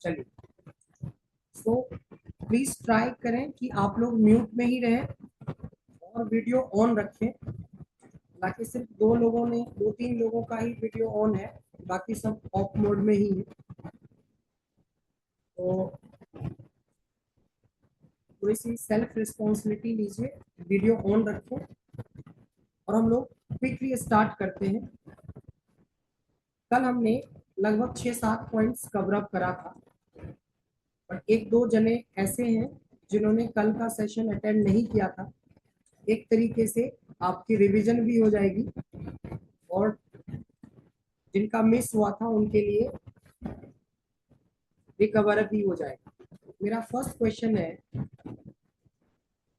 चलिए, so please try करें कि आप लोग म्यूट में ही रहें और वीडियो ऑन रखें। बाकी सिर्फ दो तीन लोगों का ही वीडियो ऑन है, बाकी सब ऑफ मोड में ही है। तो थोड़ी सी सेल्फ रिस्पॉन्सिबिलिटी लीजिए, वीडियो ऑन रखें और हम लोग क्विकली स्टार्ट करते हैं। कल हमने लगभग 6-7 पॉइंट्स कवर अप करा था, बट एक दो जने ऐसे हैं जिन्होंने कल का सेशन अटेंड नहीं किया था। एक तरीके से आपकी रिवीजन भी हो जाएगी और जिनका मिस हुआ था उनके लिए रिकवर भी हो जाएगा। मेरा फर्स्ट क्वेश्चन है,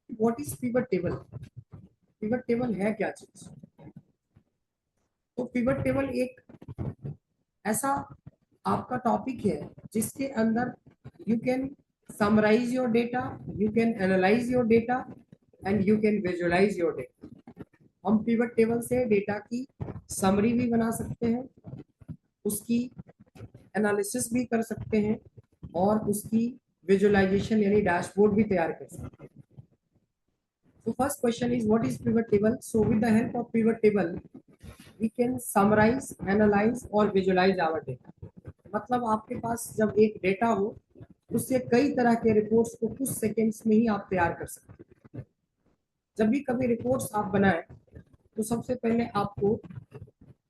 what is pivot table? Pivot table है क्या चीज? तो पिवट टेबल एक ऐसा आपका टॉपिक है जिसके अंदर you can summarise your data, you can analyse your data and you can visualise your data. हम पिवट टेबल से डेटा की समरी भी बना सकते हैं, उसकी एनालिसिस भी कर सकते हैं और उसकी विजुअलाइजेशन यानी डैशबोर्ड भी तैयार कर सकते हैं। तो first question is what is pivot table? So with the help of pivot table we can summarize, analyze और visualize our data। मतलब आपके पास जब एक डेटा हो, उससे कई तरह के रिपोर्ट्स को कुछ सेकेंड्स में ही आप तैयार कर सकते हैं। जब भी कभी रिपोर्ट्स आप बनाएं तो सबसे पहले आपको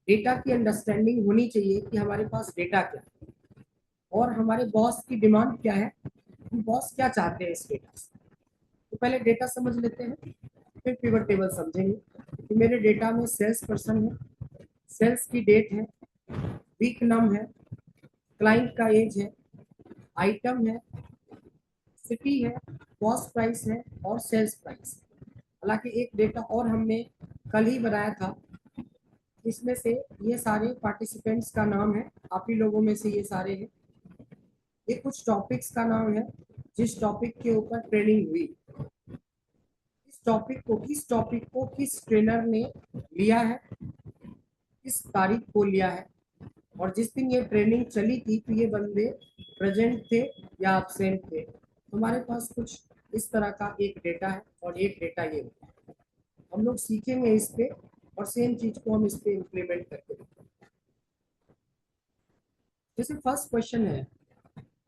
डेटा की अंडरस्टैंडिंग होनी चाहिए कि हमारे पास डेटा क्या है और हमारे बॉस की डिमांड क्या है, बॉस क्या चाहते हैं इस डेटा से। तो पहले डेटा समझ लेते हैं, फिर पिवट टेबल समझेंगे कि मेरे डेटा में सेल्स पर्सन है, सेल्स की डेट है, वीक नम है, क्लाइंट का एज है, आइटम है, सिटी है, कॉस्ट प्राइस है और सेल्स प्राइस। हालांकि एक डेटा और हमने कल ही बनाया था, इसमें से ये सारे पार्टिसिपेंट्स का नाम है, आप ही लोगों में से ये सारे हैं। ये कुछ टॉपिक्स का नाम है जिस टॉपिक के ऊपर ट्रेनिंग हुई। किस टॉपिक को किस ट्रेनर ने लिया है, किस तारीख को लिया है और जिस दिन ये ट्रेनिंग चली थी तो ये बंदे प्रेजेंट थे या एब्सेंट थे। हमारे पास कुछ इस तरह का एक डेटा है और एक डेटा ये होता है। हम लोग सीखेंगे इस पे और सेम चीज को हम इस पे इम्प्लीमेंट करके देखेंगे। जैसे फर्स्ट क्वेश्चन है,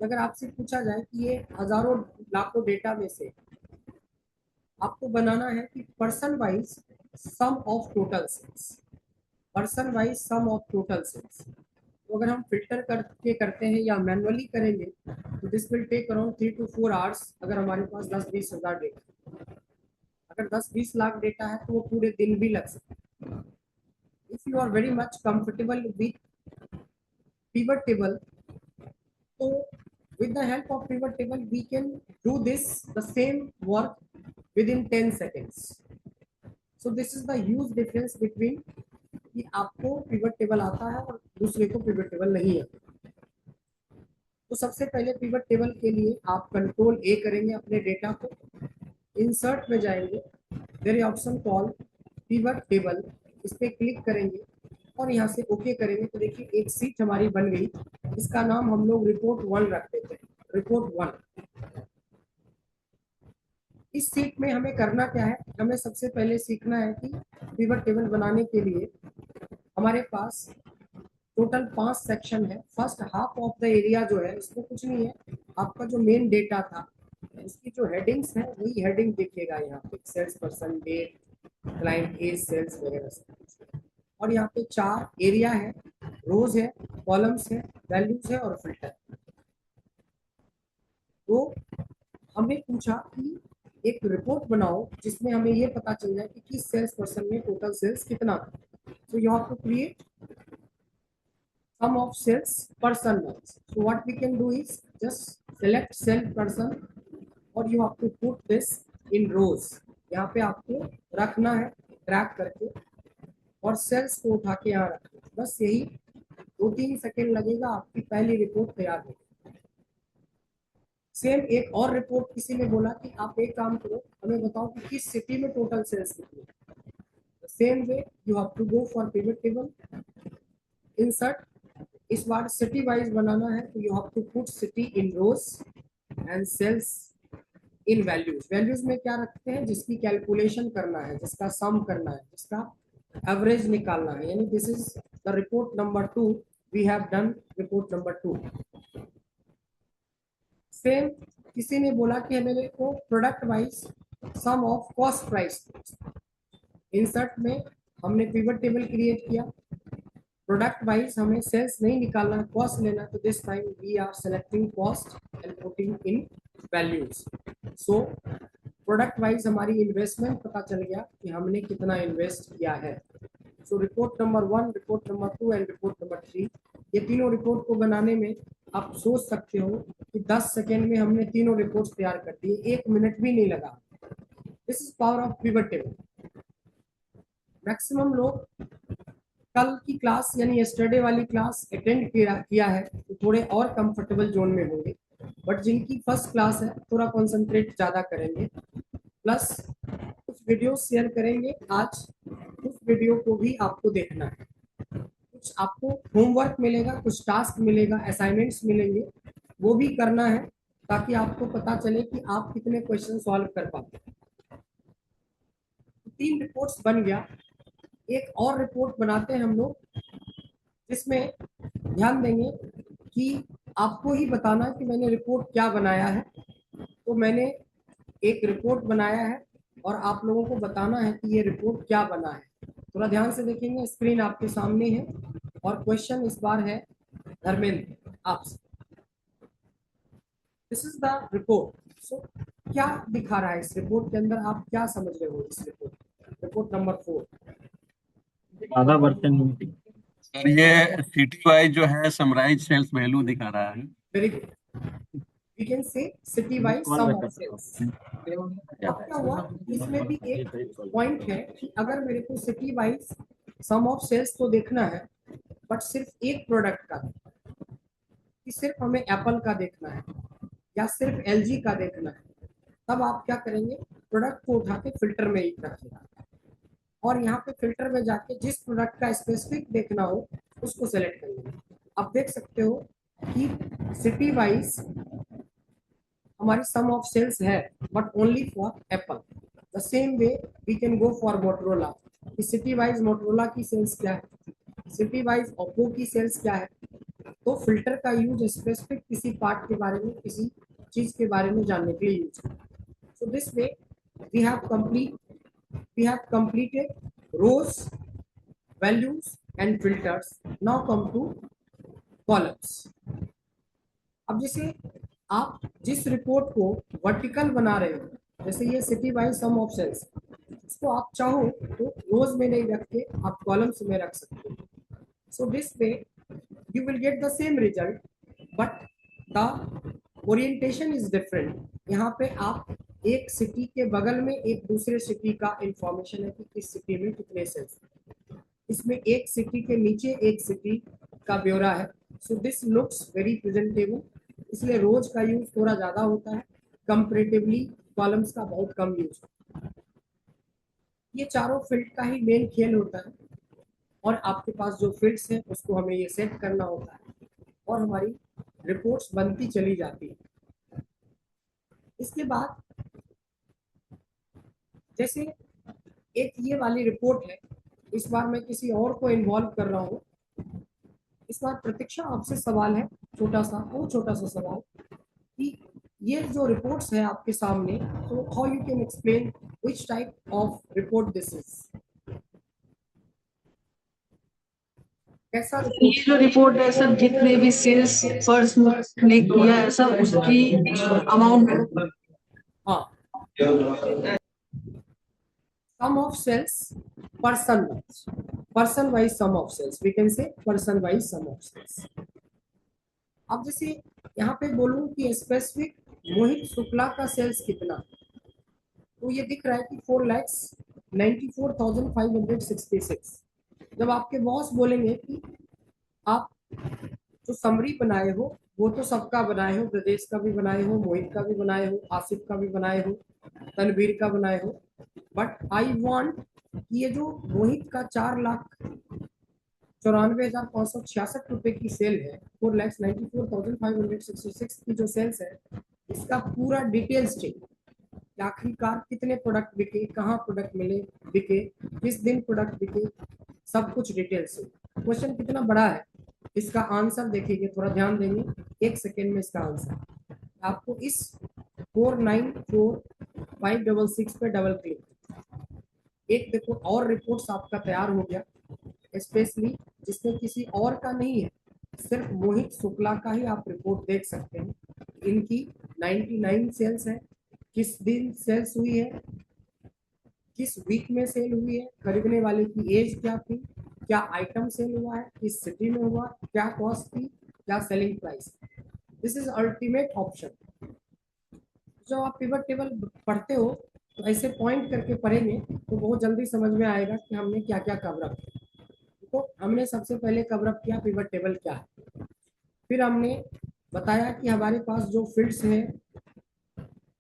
अगर आपसे पूछा जाए कि ये हजारों लाखों डेटा में से आपको बनाना है कि person wise sum of total sales, person wise sum of total sales. तो अगर हम फिल्टर करके करते हैं या मैनुअली करेंगे तो this will take around 3 to 4 hours. अगर हमारे पास 10-20 हजार डेटा, अगर 10-20 लाख डेटा है तो वो पूरे दिन भी लग सकते हैं। If you are very much comfortable with pivot table, तो with the help of pivot table we can do this the same work within 10 seconds. So this is the huge difference between कि आपको pivot table आता है और दूसरे को pivot table नहीं आता। तो सबसे पहले पिवट टेबल के लिए आप कंट्रोल ए करेंगे, अपने डेटा को इंसर्ट में जाएंगे, there option call pivot table, इस पर क्लिक करेंगे और यहाँ से ओके करेंगे तो देखिए एक सीट हमारी बन गई। इसका नाम हम लोग रिपोर्ट 1 रख देते हैं, रिपोर्ट 1। इस सीट में हमें करना क्या है, हमें सबसे पहले सीखना है कि पिवट टेबल बनाने के लिए हमारे पास टोटल 5 सेक्शन है। First half of the area जो है उसमें कुछ नहीं है, आपका जो मेन डेटा था उसकी जो हेडिंग्स है वही हेडिंग दिखेगा यहाँ पे, sales person, date, client age, sales वगैरह सब। और यहाँ पे 4 एरिया है, रोज है, कॉलम्स है, वैल्यूज है और फिल्टर। तो हमने पूछा कि एक रिपोर्ट बनाओ जिसमें हमें ये पता चल जाए कि किस सेल्स पर्सन में टोटल सेल्स कितना था। तो you have to create sum of cells person wise. So what we can do is just select cell person और you have to put this in rows। यहाँ पे आपको रखना है ड्रैग करके और सेल्स को उठा के यहाँ रखना, बस यही 2-3 सेकेंड लगेगा, आपकी पहली रिपोर्ट तैयार होगी। सेम एक और रिपोर्ट किसी ने बोला कि आप एक काम करो, हमें बताओ कि किस सिटी में टोटल सेल्स कितनी है। Same way you have to go for pivot table, insert, इस बार सिटी वाइज बनाना है तो you have to put city in rows and sales in values. Values में क्या रखते हैं, जिसकी कैलकुलेशन करना है, जिसका सम करना है, जिसका एवरेज निकालना है, यानी this is the report number 2। We have done report number 2। Same किसी ने बोला कि मेरे को product wise sum of cost price. Insert में हमने पिवट टेबल क्रिएट किया, प्रोडक्ट वाइज हमें सेल्स नहीं निकालना, कॉस्ट लेना, तो this time we are selecting cost and putting in values. So product wise हमारी इन्वेस्टमेंट पता चल गया कि हमने कितना इन्वेस्ट किया है। सो report number 1, report number 2 and report number 3, ये तीनों रिपोर्ट को बनाने में आप सोच सकते हो कि 10 सेकेंड में हमने तीनों रिपोर्ट्स तैयार कर दिए, 1 मिनट भी नहीं लगा। This is power of pivot table. Maximum लोग कल की क्लास यानी यस्टरडे वाली क्लास अटेंड किया है तो थोड़े और कंफर्टेबल जोन में होंगे, बट जिनकी फर्स्ट क्लास है थोड़ा कंसंट्रेट ज़्यादा करेंगे। प्लस कुछ वीडियो शेयर करेंगे आज, उस वीडियो को भी आपको देखना है। कुछ आपको होमवर्क मिलेगा, कुछ टास्क मिलेगा, असाइनमेंट्स मिलेंगे, वो भी करना है ताकि आपको पता चले कि आप कितने क्वेश्चन सॉल्व कर पाते हैं। 3 रिपोर्ट्स बन गया। एक और रिपोर्ट बनाते हैं हम लोग, जिसमें ध्यान देंगे कि आपको ही बताना कि मैंने रिपोर्ट क्या बनाया है। तो मैंने एक रिपोर्ट बनाया है और आप लोगों को बताना है कि ये रिपोर्ट क्या बना है। थोड़ा ध्यान से देखेंगे, स्क्रीन आपके सामने है और क्वेश्चन इस बार है धर्मेंद्र आपसे। This is the report. So क्या दिखा रहा है इस रिपोर्ट के अंदर, आप क्या समझ रहे हो इस रिपोर्ट नंबर 4? आधा परसेंट सर, ये सिटी वाइज जो है समराइज सेल्स वैल्यू दिखा रहा है। Very good, we can say city wise sum of sales. अब क्या हुआ, इसमें भी एक पॉइंट है कि अगर मेरे को city wise sum of sales तो देखना है, बट सिर्फ एक प्रोडक्ट का, कि सिर्फ हमें एप्पल का देखना है या सिर्फ एलजी का देखना है, तब आप क्या करेंगे, प्रोडक्ट को उठा के फिल्टर में ही रखिएगा और यहाँ पे फिल्टर में जाके जिस प्रोडक्ट का स्पेसिफिक देखना हो उसको सेलेक्ट करिए। आप देख सकते हो कि सिटी वाइज हमारी सम ऑफ सेल्स है, but only for Apple. The same way we can go for Motorola, city wise Motorola की सेल्स क्या है, सिटी वाइज ओप्पो की सेल्स क्या है। तो फिल्टर का यूज स्पेसिफिक किसी पार्ट के बारे में, किसी चीज के बारे में जानने के लिए यूज करते हैं। So this way we have completed rows, values and filters. Now come to columns. अब जैसे आप जिस रिपोर्ट को वर्टिकल बना रहे हो, जैसे ये city wise sum of sales, इसको आप चाहो तो रोज में नहीं रख के आप कॉलम्स में रख सकते हो। सो this way you will get the same result, but the orientation is different। यहाँ पे आप एक सिटी के बगल में एक दूसरे सिटी का इंफॉर्मेशन है कि किस सिटी में कितने सेल्स, इसमें एक सिटी के नीचे एक सिटी का ब्यौरा है। So this looks very presentable, इसलिए रोज का यूज थोड़ा ज्यादा होता है, कंपेरेटिवली कॉलम्स का बहुत कम यूज होता है। ये चारों फील्ड का ही मेन खेल होता है और आपके पास जो फील्ड्स हैं उसको हमें ये सेट करना होता है और हमारी रिपोर्ट्स बनती चली जाती है। इसके बाद जैसे एक ये वाली रिपोर्ट है, इस बार मैं किसी और को इन्वॉल्व कर रहा हूँ। इस बार प्रतीक्षा आपसे सवाल है, छोटा सा, वो छोटा सा सवाल कि ये जो रिपोर्ट्स है आपके सामने, तो how you can explain which type of report this is, कैसा ये रिपोर्ट? जो रिपोर्ट है सर, जितने भी सेल्स पर्सन ने किया है सब उसकी अमाउंट। हाँ, sum of cells person wise sum of cells, we can say person wise sum of cells। अब जैसे यहाँ पे बोलूं कि स्पेसिफिक मोहित शुक्ला का सेल्स कितना, तो ये दिख रहा है कि 4,94,566। जब आपके बॉस बोलेंगे कि आप जो समरी बनाए हो वो तो सबका बनाए हो, ब्रजेश का भी बनाए हो, मोहित का भी बनाए हो, आसिफ का भी बनाए हो, तनवीर का बनाए हो, बट आई वांट कि ये जो मोहित का 4 लाख ₹94,566 रुपए की सेल है। 4,94,566 की जो सेल्स है, इसका पूरा डिटेल्स चाहिए। आखिरकार कितने प्रोडक्ट बिके, कहाँ प्रोडक्ट मिले बिके, किस दिन प्रोडक्ट बिके, सब कुछ डिटेल्स से। क्वेश्चन कितना बड़ा है, इसका आंसर देखिए, थोड़ा ध्यान देंगे, 1 सेकेंड में इसका आंसर आपको इस 494566 पे डबल क्लिक। एक देखो और रिपोर्ट्स आपका तैयार हो गया, स्पेशली जिसमें किसी और का नहीं है, सिर्फ मोहित शुक्ला का ही आप रिपोर्ट देख सकते हैं। इनकी 99 सेल्स है, किस दिन सेल्स हुई है, किस वीक में सेल हुई है, खरीदने वाले की एज क्या थी, क्या आइटम सेल हुआ है, किस सिटी में हुआ, क्या कॉस्ट थी, क्या selling price. This is ultimate option. जब आप पिवट टेबल पढ़ते हो तो ऐसे पॉइंट करके पढ़ेंगे तो बहुत जल्दी समझ में आएगा कि हमने क्या क्या कवरअप किया। तो हमने सबसे पहले कवरअप किया पिवट टेबल क्या है, फिर हमने बताया कि हमारे पास जो फील्ड्स हैं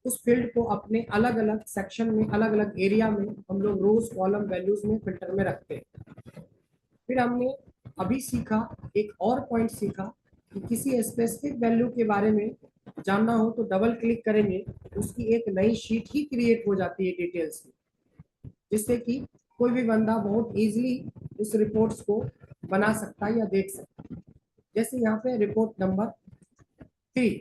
उस फील्ड को अपने अलग अलग सेक्शन में, अलग अलग एरिया में हम लोग रोज कॉलम वैल्यूज में फिल्टर में रखते हैं। फिर हमने अभी सीखा, एक और पॉइंट सीखा कि किसी स्पेसिफिक वैल्यू के बारे में जानना हो तो डबल क्लिक करेंगे, उसकी एक नई शीट ही क्रिएट हो जाती है डिटेल्स में, जिससे कि कोई भी बंदा बहुत इजीली उस रिपोर्ट्स को बना सकता है या देख सकता है। जैसे यहाँ पे रिपोर्ट नंबर 3,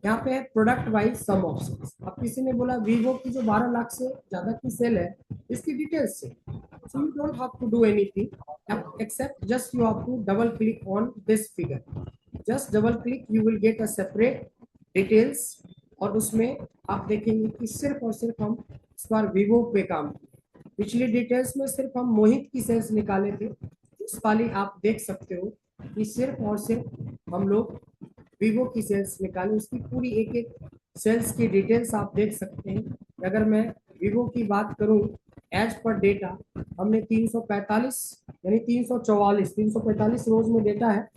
यहाँ पे है प्रोडक्ट वाइज सम ऑप्शंस। अब किसी ने बोला वीवो की जो 12 लाख से ज्यादा की सेल है, इसकी डिटेल्स से, so you don't have to do anything except just you have to double click on this figure. Just double click, you will get a separate details, और उसमें आप देखेंगे कि सिर्फ और सिर्फ हम इस बार वीवो पे काम किए। पिछली डिटेल्स में सिर्फ हम मोहित की सेल्स निकाले थे, इस वाली आप देख सकते हो कि सिर्फ और सिर्फ हम लोग वीवो की सेल्स निकाले, उसकी पूरी एक एक सेल्स की डिटेल्स आप देख सकते हैं। अगर मैं वीवो की बात करूं, एज पर डेटा हमने 345 यानी 345 रोज में डेटा है,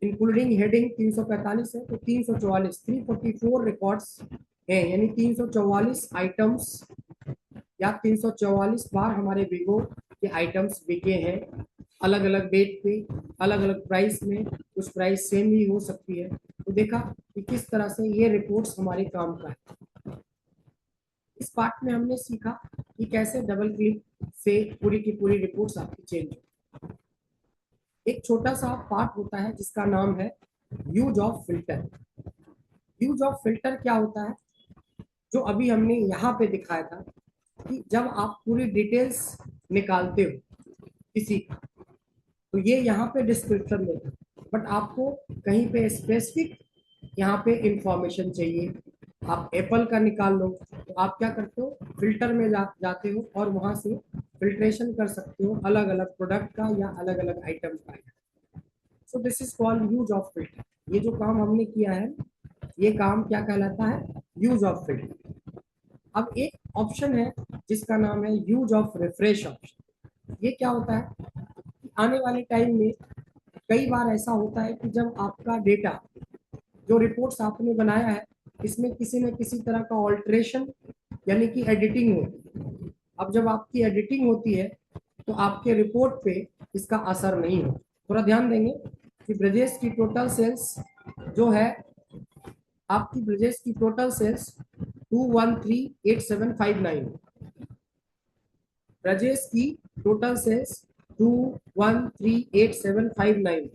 इंक्लूडिंग हेडिंग 345 है, तो 344 रिकॉर्ड्स हैं, यानी 344 आइटम्स या 344 बार हमारे वीवो के आइटम्स बिके हैं, अलग अलग डेट पे, अलग अलग प्राइस में, कुछ प्राइस सेम भी हो सकती है। तो देखा कि किस तरह से ये रिपोर्ट्स हमारे काम का है। इस पार्ट में हमने सीखा कि कैसे डबल क्लिक से पूरी की पूरी रिपोर्ट्स आपकी चेंज हो। एक छोटा सा पार्ट होता है जिसका नाम है use of filter. Use of filter क्या होता है, जो अभी हमने यहाँ पे दिखाया था कि जब आप पूरी डिटेल्स निकालते हो किसी का, तो ये यहाँ पे डिस्क्रिप्शन में था, बट आपको कहीं पे स्पेसिफिक यहाँ पे इंफॉर्मेशन चाहिए, आप एप्पल का निकाल लो, तो आप क्या करते हो, फिल्टर में जाते हो और वहां से फिल्ट्रेशन कर सकते हो अलग अलग प्रोडक्ट का या अलग अलग आइटम का। So this is called use of filter. ये जो काम हमने किया है, ये काम क्या कहलाता है, यूज ऑफ फिल्टर। अब एक ऑप्शन है जिसका नाम है यूज ऑफ रिफ्रेश ऑप्शन। ये क्या होता है, आने वाले टाइम में कई बार ऐसा होता है कि जब आपका डेटा, जो रिपोर्ट्स आपने बनाया है, इसमें किसी न किसी तरह का ऑल्ट्रेशन यानी कि एडिटिंग होती है। अब जब आपकी एडिटिंग होती है तो आपके रिपोर्ट पे इसका असर नहीं हो। थोड़ा ध्यान देंगे कि ब्रजेश की टोटल सेल्स जो है, आपकी ब्रजेश की टोटल सेल्स 2138759, ब्रजेश की टोटल सेल्स 2138759।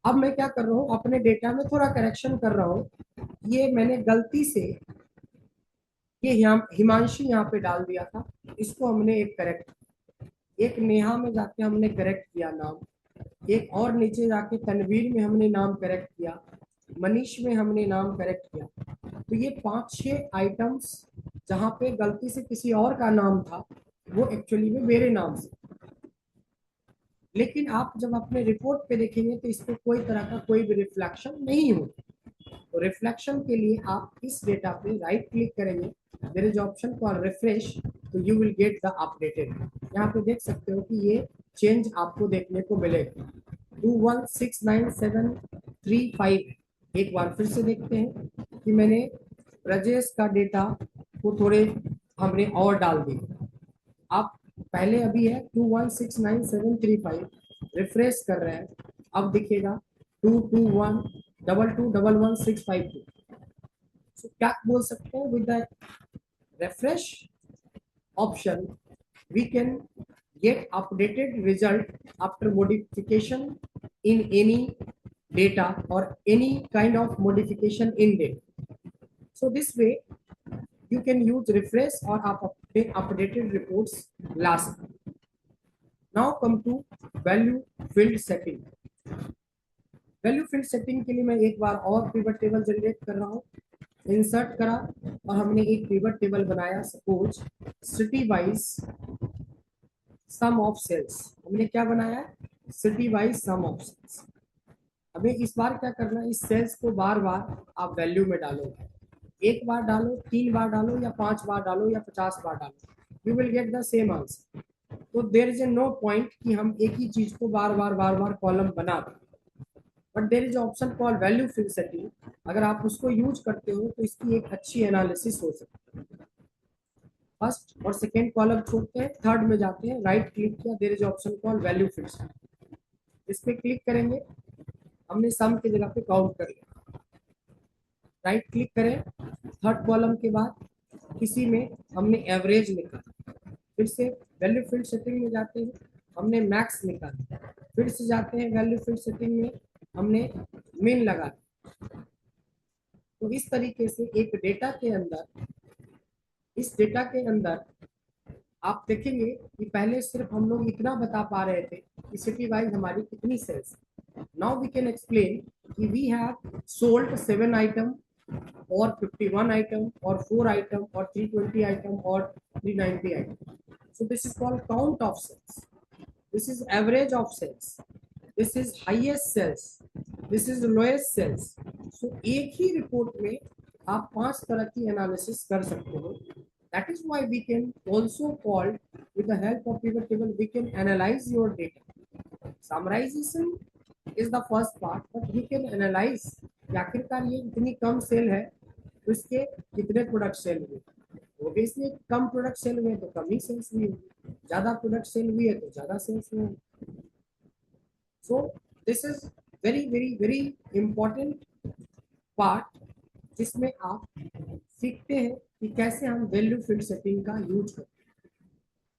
अब मैं क्या कर रहा हूँ, अपने डेटा में थोड़ा करेक्शन कर रहा हूँ। ये मैंने गलती से ये हिमांशी यहाँ पे डाल दिया था, इसको हमने एक करेक्ट, एक नेहा में जाके हमने करेक्ट किया नाम, एक और नीचे जाके तनवीर में हमने नाम करेक्ट किया, मनीष में हमने नाम करेक्ट किया। तो ये 5-6 आइटम्स जहाँ पे गलती से किसी और का नाम था, वो एक्चुअली में मेरे नाम से। लेकिन आप जब अपने रिपोर्ट पे देखेंगे तो इस पर कोई तरह का कोई भी रिफ्लेक्शन नहीं होता। तो रिफ्लेक्शन के लिए आप इस डेटा पे राइट क्लिक करेंगे, there is option for refresh, तो you will get the updated. यहाँ पे देख सकते हो कि ये चेंज आपको देखने को मिलेगा। 2169,735। एक बार फिर से देखते हैं कि मैंने ब्रजेश का डेटा को थोड़े हमने और डाल दिए। आप पहले अभी है 2169,735, रिफ्रेश कर रहे हैं, अब दिखेगा 221,221,165। सो क्या बोल सकते हैं, with the refresh option we can get updated result after modification in any data or any kind of modification in data. So this way you can use refresh or updated reports last. Now come to value field setting. Value field setting के लिए मैं एक बार और pivot table generate कर रहा हूँ। Insert करा और हमने एक पिवट टेबल बनाया, suppose city wise sum of sales. हमने क्या बनाया, city wise sum of sales. हमें इस बार क्या करना है, इस सेल्स को बार बार आप वैल्यू में डालोगे, एक बार डालो, 3 बार डालो, या 5 बार डालो, या 50 बार डालो, you will get the same answer. तो there is a no point कि हम एक ही चीज को बार बार कॉलम बना दें, but there is option called value field setting. अगर आप उसको यूज करते हो तो इसकी एक अच्छी एनालिसिस हो सकती है। फर्स्ट और सेकेंड कॉलम छोड़ते हैं, थर्ड में जाते हैं, राइट क्लिक किया, there is option called value field setting. इस पे क्लिक करेंगे, हमने सम की जगह पे काउंट कर लिया। राइट क्लिक करें, थर्ड कॉलम के बाद किसी में हमने एवरेज निकाला, फिर से वैल्यू फील्ड सेटिंग में जाते हैं, हमने मैक्स निकाला, फिर से जाते हैं वैल्यू फील्ड सेटिंग में, हमने मीन लगा। तो इस तरीके से एक डेटा के अंदर, इस डेटा के अंदर आप देखेंगे कि पहले सिर्फ हम लोग इतना बता पा रहे थे कि सिटी वाइज हमारी कितनी sales. Now we can explain कि वी हैव सोल्ड 7 आइटम और 51 आइटम और 4 आइटम और 320 आइटम और 390 item. So this is called count of sales. This is average of sales. This is highest sales. This is lowest sales. So एक ही report में आप 5 तरह की एनालिसिस कर सकते हो। That is why we can also call, with the help of pivot table, we can analyze your data. Summarization is the first part, but we can analyze कि आखिरकार ये इतनी कम सेल है तो इसके कितने प्रोडक्ट सेल हुए। ऑब्वियसली कम product cell हुए तो कम ही सेल्स हुई होगी, ज्यादा प्रोडक्ट सेल हुई है तो ज्यादा सेल्स हुए। So this is very very very important part, जिसमें आप सीखते हैं कि कैसे हम वैल्यू फील्ड सेटिंग का यूज करते हैं।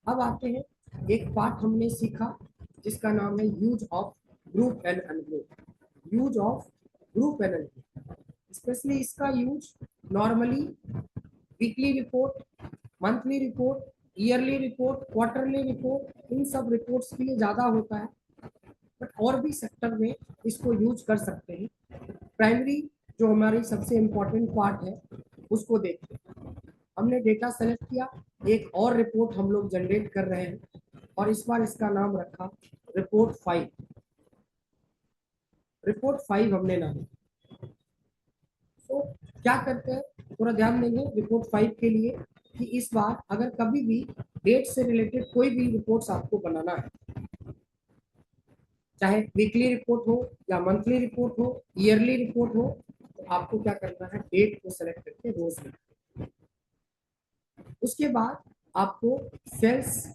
अब आते हैं, एक पार्ट हमने सीखा जिसका नाम है use of group and ungroup. Use of group and ungroup, specially इसका use normally weekly report, monthly report, yearly report, quarterly report, इन सब रिपोर्ट्स के लिए ज़्यादा होता है, बट और भी सेक्टर में इसको यूज कर सकते हैं। प्राइमरी जो हमारी सबसे इम्पोर्टेंट पार्ट है उसको देखते हैं। हमने डेटा सेलेक्ट किया, एक और रिपोर्ट हम लोग जनरेट कर रहे हैं और इस बार इसका नाम रखा रिपोर्ट 5। रिपोर्ट 5 हमने नाम। तो क्या करते हैं, थोड़ा ध्यान देंगे रिपोर्ट 5 के लिए कि इस बार अगर कभी भी डेट से रिलेटेड कोई भी रिपोर्ट्स आपको बनाना है, चाहे वीकली रिपोर्ट हो या मंथली रिपोर्ट हो, ईयरली रिपोर्ट हो, तो आपको क्या करना है, डेट को सेलेक्ट करके रोज लिखना। उसके बाद आपको सेल्स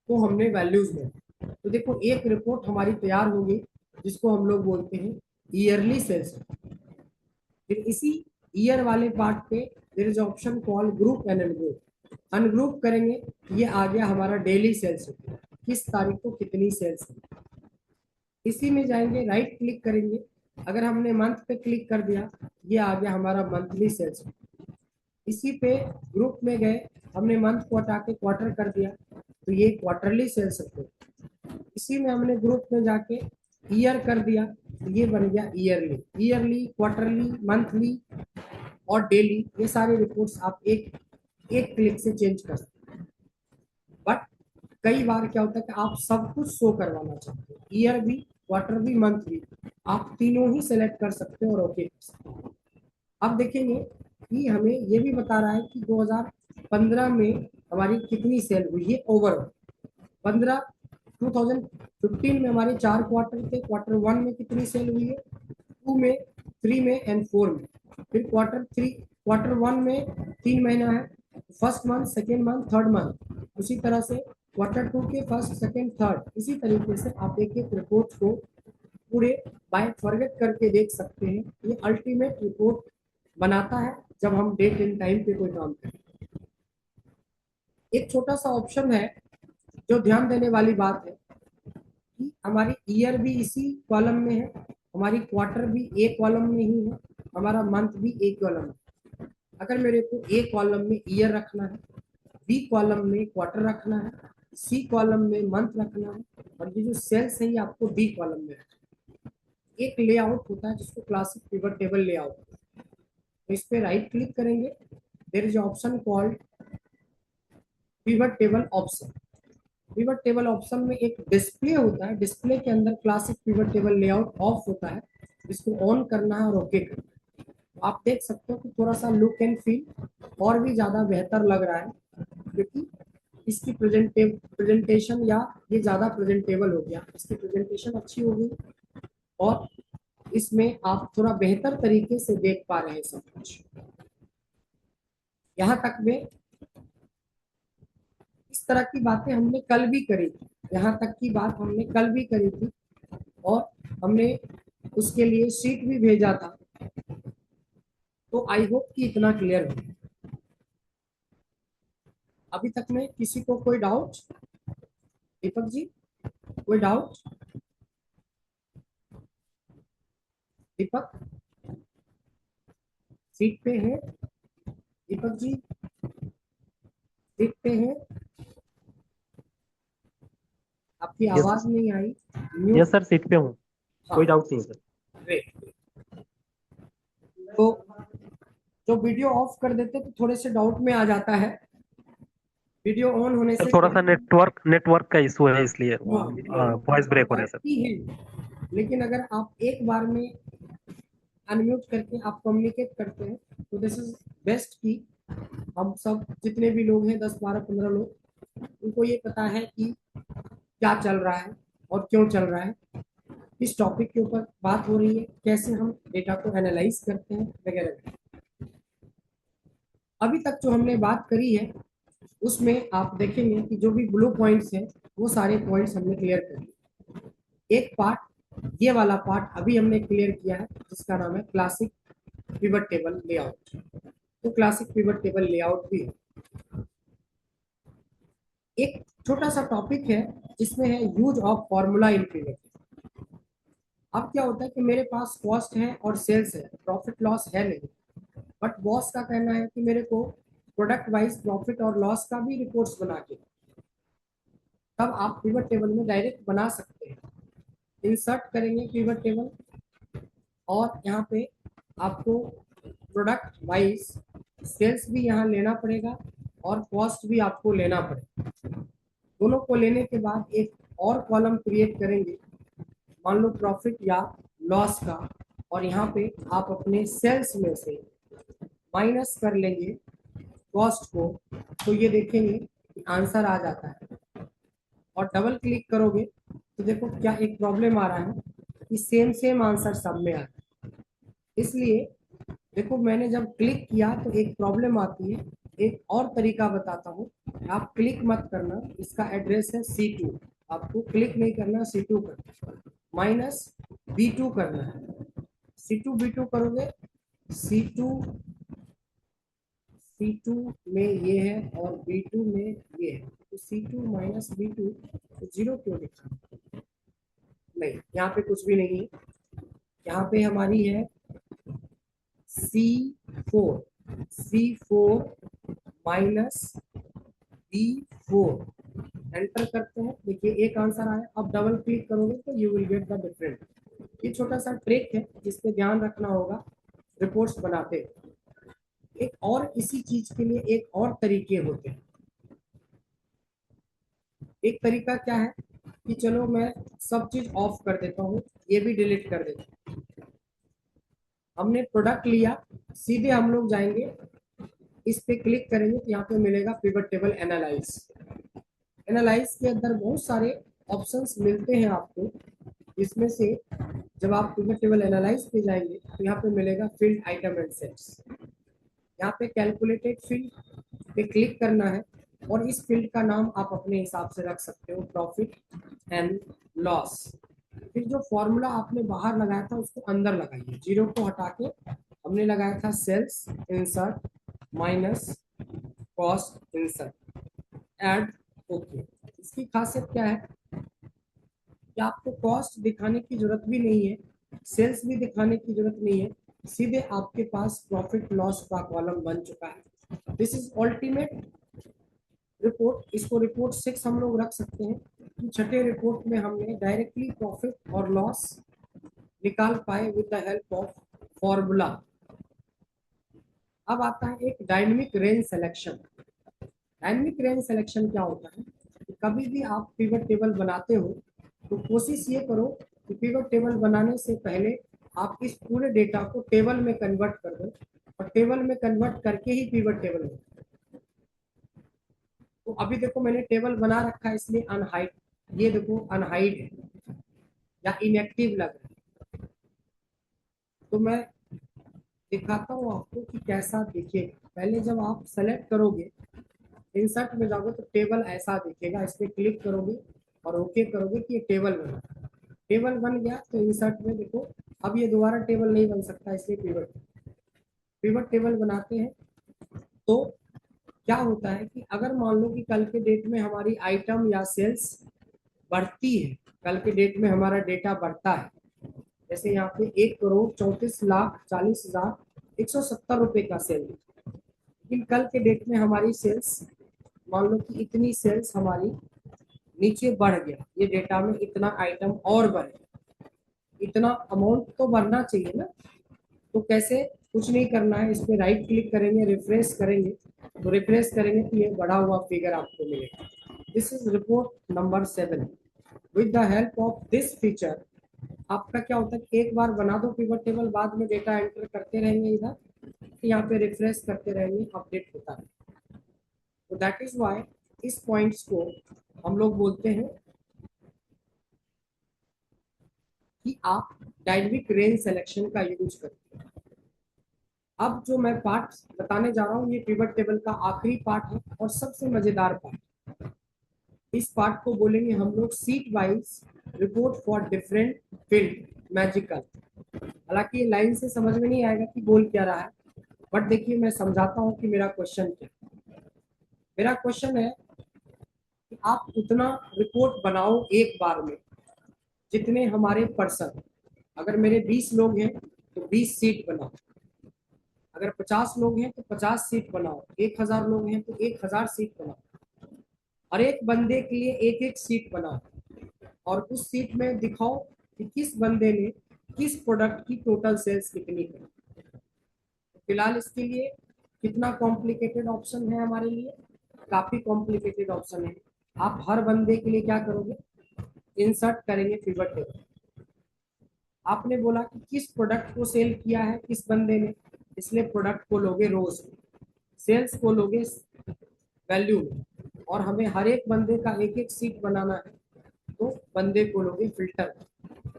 को हमने वैल्यूज में, तो देखो एक रिपोर्ट हमारी तैयार होगी जिसको हम लोग बोलते हैं ईयरली सेल्स। फिर इसी ईयर वाले पार्ट पे there is option call group and ungroup. Ungroup करेंगे, ये आ गया हमारा डेली सेल्स, किस तारीख को कितनी सेल्स है। इसी में जाएंगे, राइट क्लिक करेंगे, अगर हमने मंथ पे क्लिक कर दिया, ये आ गया हमारा मंथली सेल्स। इसी पे ग्रुप में गए, हमने मंथ को हटा के क्वार्टर कर दिया, तो ये क्वार्टरली सेल्स रिपोर्ट। इसी में हमने ग्रुप में जाके ईयर कर दिया, तो ये बन गया ईयरली। ईयरली, क्वार्टरली, मंथली और डेली, ये सारे रिपोर्ट्स आप एक क्लिक से चेंज कर सकते हैं। बट कई बार क्या होता है कि आप सब कुछ शो करवाना चाहते हैं, ईयर भी, क्वार्टर भी, मंथ भी, आप तीनों ही सेलेक्ट कर सकते हैं और ओके कर सकते हैं। अब देखेंगे कि हमें ये भी बता रहा है कि 2015 में हमारी कितनी सेल हुई है ओवरऑल। 2015 में हमारे 4 क्वार्टर थे, क्वार्टर 1 में कितनी सेल हुई है, 2 में, 3 में एंड 4 में। फिर क्वार्टर 1 में 3 महीना है, first month, second month, third month. उसी तरह से Q2 के फर्स्ट, सेकंड, थर्ड, इसी तरीके से आप एक एक रिपोर्ट को पूरे बाय फॉरगेट करके देख सकते हैं। ये अल्टीमेट रिपोर्ट बनाता है जब हम डेट एंड टाइम पे कोई काम करें। एक छोटा सा ऑप्शन है जो ध्यान देने वाली बात है कि हमारी ईयर भी इसी कॉलम में है, हमारी क्वार्टर भी एक कॉलम में ही है, हमारा मंथ भी एक कॉलम में। अगर मेरे को ए कॉलम में ईयर रखना है, बी कॉलम में क्वार्टर रखना है, सी कॉलम में मंथ रखना है, और ये जो सेल्स है ये आपको डी कॉलम में रखना है। एक लेआउट होता है जिसको क्लासिक पिवट टेबल लेआउट, तो इस पे राइट क्लिक करेंगे, there is option called pivot table option. Pivot table option में एक डिस्प्ले होता है, डिस्प्ले के अंदर classic pivot table layout off होता है, इसको ऑन करना है और ओके करना है। तो आप देख सकते हो कि थोड़ा सा लुक एंड फील और भी ज़्यादा बेहतर लग रहा है, क्योंकि इसकी प्रेजेंटेशन या ये ज़्यादा प्रेजेंटेबल हो गया, इसकी प्रेजेंटेशन अच्छी हो गई और इसमें आप थोड़ा बेहतर तरीके से देख पा रहे हैं सब कुछ। यहाँ तक में इस तरह की बातें हमने कल भी करी थी, यहाँ तक की बात हमने कल भी करी थी और हमने उसके लिए शीट भी भेजा था। तो आई होप कि इतना क्लियर हो। अभी तक में किसी को कोई डाउट? दीपक जी कोई डाउट? दीपक सीट पे है? दीपक जी सीट पे है? आपकी आवाज नहीं आई। यस सर, सीट पे हूँ, कोई डाउट नहीं है सर। ग्रेट। तो जो वीडियो ऑफ कर देते तो थोड़े से डाउट में आ जाता है, वीडियो ऑन होने से सर थोड़ा सा नेटवर्क का इशू है, इसलिए हाँ, वॉइस ब्रेक हो रहा है सर। ही है। लेकिन अगर आप एक बार में अनम्यूट करके आप कम्युनिकेट करते हैं तो दिस इज बेस्ट की हम सब जितने भी लोग हैं 10, 12, 15 लोग, उनको ये पता है कि क्या चल रहा है और क्यों चल रहा है, किस टॉपिक के ऊपर बात हो रही है, कैसे हम डेटा को एनालाइज करते हैं वगैरह। अभी तक जो हमने बात करी है उसमें आप देखेंगे कि जो भी ब्लू पॉइंट्स हैं वो सारे पॉइंट्स हमने क्लियर कर लिए। एक पार्ट, ये वाला पार्ट अभी हमने क्लियर किया है जिसका नाम है क्लासिक पिवट टेबल लेआउट। तो क्लासिक पिवट टेबल लेआउट भी है। एक छोटा सा टॉपिक है जिसमें है use of formula in pivot. अब क्या होता है कि मेरे पास कॉस्ट है और सेल्स है, प्रॉफिट लॉस है नहीं, बट बॉस का कहना है कि मेरे को प्रोडक्ट वाइज प्रॉफिट और लॉस का भी रिपोर्ट्स बना के, तब आप पिवट टेबल में डायरेक्ट बना सकते हैं। इंसर्ट करेंगे पिवट टेबल और यहाँ पे आपको प्रोडक्ट वाइज सेल्स भी यहाँ लेना पड़ेगा और कॉस्ट भी आपको लेना पड़ेगा। दोनों को लेने के बाद एक और कॉलम क्रिएट करेंगे, मान लो प्रॉफिट या लॉस का, और यहाँ पे आप अपने सेल्स में से माइनस कर लेंगे कॉस्ट को, तो ये देखेंगे कि आंसर आ जाता है। और डबल क्लिक करोगे तो देखो क्या एक प्रॉब्लम आ रहा है कि सेम आंसर सब में आता है। इसलिए देखो मैंने जब क्लिक किया तो एक प्रॉब्लम आती है। एक और तरीका बताता हूँ, आप क्लिक मत करना, इसका एड्रेस है C2, आपको क्लिक नहीं करना, C2 करना, माइनस B2 करना है। C2 B2 करोगे, C2 में ये है और B2 में ये है, तो C2 माइनस B2 तो 0 क्यों लिखा? नहीं, यहाँ पे कुछ भी नहीं है, यहाँ पे हमारी है C4 माइनस B4, एंटर करते हैं, देखिए एक आंसर आया। अब डबल क्लिक करोगे तो you will get the different. ये छोटा सा ट्रिक है जिसपे ध्यान रखना होगा रिपोर्ट्स बनाते हैं। एक और इसी चीज के लिए एक और तरीके होते हैं। एक तरीका क्या है कि चलो मैं सब चीज ऑफ कर देता हूँ, ये भी डिलीट कर देता हूँ। हमने प्रोडक्ट लिया, सीधे हम लोग जाएंगे, इस पे क्लिक करेंगे तो यहाँ पे मिलेगा पिवट टेबल एनालाइज। एनालाइज के अंदर बहुत सारे ऑप्शंस मिलते हैं आपको, इसमें से जब आप पिवट टेबल एनालाइज पे जाएंगे तो यहाँ पे मिलेगा फील्ड आइटम एंड सेट्स। यहाँ पे कैलकुलेटेड फील्ड पे क्लिक करना है, और इस फील्ड का नाम आप अपने हिसाब से रख सकते हो, प्रॉफिट एंड लॉस। फिर जो फॉर्मूला आपने बाहर लगाया था उसको अंदर लगाइए, जीरो को हटा के हमने लगाया था sales insert minus cost insert add okay. इसकी खासियत क्या है कि आपको कॉस्ट दिखाने की जरूरत भी नहीं है, सेल्स भी दिखाने की जरूरत नहीं है, सीधे आपके पास प्रॉफिट लॉस का कॉलम बन चुका है। This is ultimate report. इसको रिपोर्ट 6 हम लोग रख सकते हैं। छठे रिपोर्ट में हमने डायरेक्टली प्रॉफिट और लॉस निकाल पाए with the help of formula. अब आता है एक dynamic range selection. Dynamic range selection क्या होता है कि कभी भी आप पिवट टेबल बनाते हो तो कोशिश ये करो कि पिवट टेबल बनाने से पहले आप इस पूरे डेटा को टेबल में कन्वर्ट कर दो, और टेबल में कन्वर्ट करके ही पिवट टेबल बनाओ। तो अभी देखो मैंने टेबल बना रखा है, इसलिए अनहाइड, ये देखो अनहाइड है या इनएक्टिव लग रहा है। तो मैं दिखाता हूँ आपको कि कैसा दिखेगा। पहले जब आप सेलेक्ट करोगे, इंसर्ट में जाओगे तो टेबल ऐसा दिखेगा, इस पर क्लिक करोगे और ओके करोगे कि ये टेबल बना। टेबल बन गया तो इंसर्ट में देखो अब ये दोबारा टेबल नहीं बन सकता, इसलिए पिवट टेबल बनाते हैं। तो क्या होता है कि अगर मान लो कि कल के डेट में हमारी आइटम या सेल्स बढ़ती है, कल के डेट में हमारा डेटा बढ़ता है, जैसे यहाँ पे 1,34,40,170 रुपए का सेल है, लेकिन कल के डेट में हमारी सेल्स मान लो कि इतनी सेल्स हमारी नीचे बढ़ गया, ये डेटा में इतना आइटम और बढ़े, इतना अमाउंट तो बढ़ना चाहिए ना। तो कैसे, कुछ नहीं करना है, इस पर राइट क्लिक करेंगे, रिफ्रेश करेंगे, तो रिफ्रेश करेंगे तो ये बढ़ा हुआ फिगर आपको मिलेगा। This is report number 7। With the help of this feature आपका क्या होता है कि एक बार बना दो पिवट टेबल, बाद में डेटा एंटर करते रहेंगे, इधर यहाँ पे रिफ्रेश करते रहेंगे, अपडेट होता है। तो दैट इज वाई इस पॉइंट्स को हम लोग बोलते हैं कि आप डायनेमिक रेंज सिलेक्शन का यूज करते हैं। अब जो मैं पार्ट बताने जा रहा हूँ ये पिवट टेबल का आखिरी पार्ट है और सबसे मजेदार पार्ट। इस पार्ट को बोलेंगे हम लोग seat wise report for different field magical. हालांकि ये लाइन से समझ में नहीं आएगा कि बोल क्या रहा है, बट देखिए मैं समझाता हूँ कि मेरा क्वेश्चन क्या है। मेरा क्वेश्चन है कि आप उतना रिपोर्ट बनाओ एक बार में जितने हमारे पर्सन, अगर मेरे 20 लोग हैं तो 20 सीट बनाओ, अगर 50 लोग हैं तो 50 सीट बनाओ, 1000 लोग हैं तो 1000 सीट बनाओ, हर एक बंदे के लिए एक एक सीट बनाओ, और उस सीट में दिखाओ कि किस बंदे ने किस प्रोडक्ट की टोटल सेल्स कितनी है। फिलहाल इसके लिए कितना कॉम्प्लिकेटेड ऑप्शन है हमारे लिए, काफी कॉम्प्लिकेटेड ऑप्शन है। आप हर बंदे के लिए क्या करोगे, इंसर्ट करेंगे पिवट टेबल। आपने बोला कि किस प्रोडक्ट को सेल किया है किस बंदे ने, इसलिए प्रोडक्ट को लोगे रोज में, सेल्स को लोगे वैल्यू में, और हमें हर एक बंदे का एक एक सीट बनाना है तो बंदे को लोगे फिल्टर।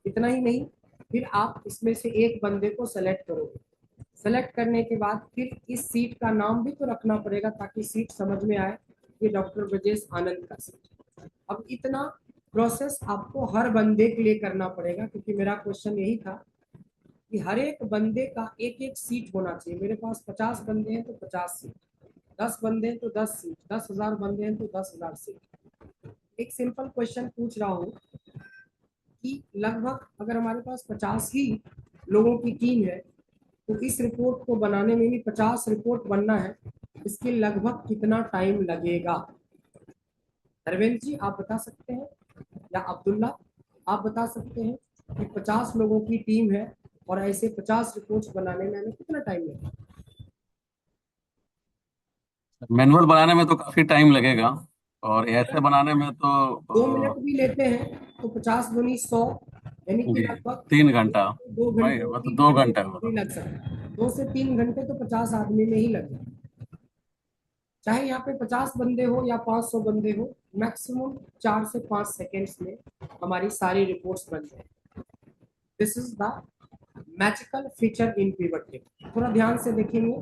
इतना ही नहीं, फिर आप इसमें से एक बंदे को सेलेक्ट करोगे। सेलेक्ट करने के बाद फिर इस सीट का नाम भी तो रखना पड़ेगा ताकि सीट समझ में आए, ये डॉक्टर ब्रजेश आनंद का सीट। अब इतना प्रोसेस आपको हर बंदे के लिए करना पड़ेगा, क्योंकि मेरा क्वेश्चन यही था कि हर एक बंदे का एक एक सीट होना चाहिए। मेरे पास 50 बंदे हैं तो 50 सीट, 10 बंदे हैं तो 10 सीट, 10,000 बंदे हैं तो 10,000 सीट। एक सिंपल क्वेश्चन पूछ रहा हूँ कि लगभग अगर हमारे पास 50 ही लोगों की टीम है तो इस रिपोर्ट को बनाने में भी 50 रिपोर्ट बनना है, इसके लगभग कितना टाइम लगेगा। धर्मेंद्र जी आप बता सकते हैं, या अब्दुल्ला आप बता सकते हैं कि 50 लोगों की टीम है और ऐसे 50 रिपोर्ट्स बनाने में हमें कितना टाइम लगेगा। मैनुअल बनाने में तो काफी टाइम लगेगा, और ऐसे बनाने में 2 मिनट तो भी लेते हैं तो 50 दूनी 100, यानी कि जी लगभग 3 घंटा, 2 भाई घंटे वो तो भी 2 घंटे भी लग सकता है। 2 से 3 घंटे तो 50 आदमी में ही लग जाए, चाहे यहाँ पे 50 बंदे हो या 500 बंदे हो, मैक्सिमम 4 से 5 सेकेंड्स में हमारी सारी रिपोर्ट्स बन जाए। This is the magical feature in pivot table. थोड़ा ध्यान से देखेंगे,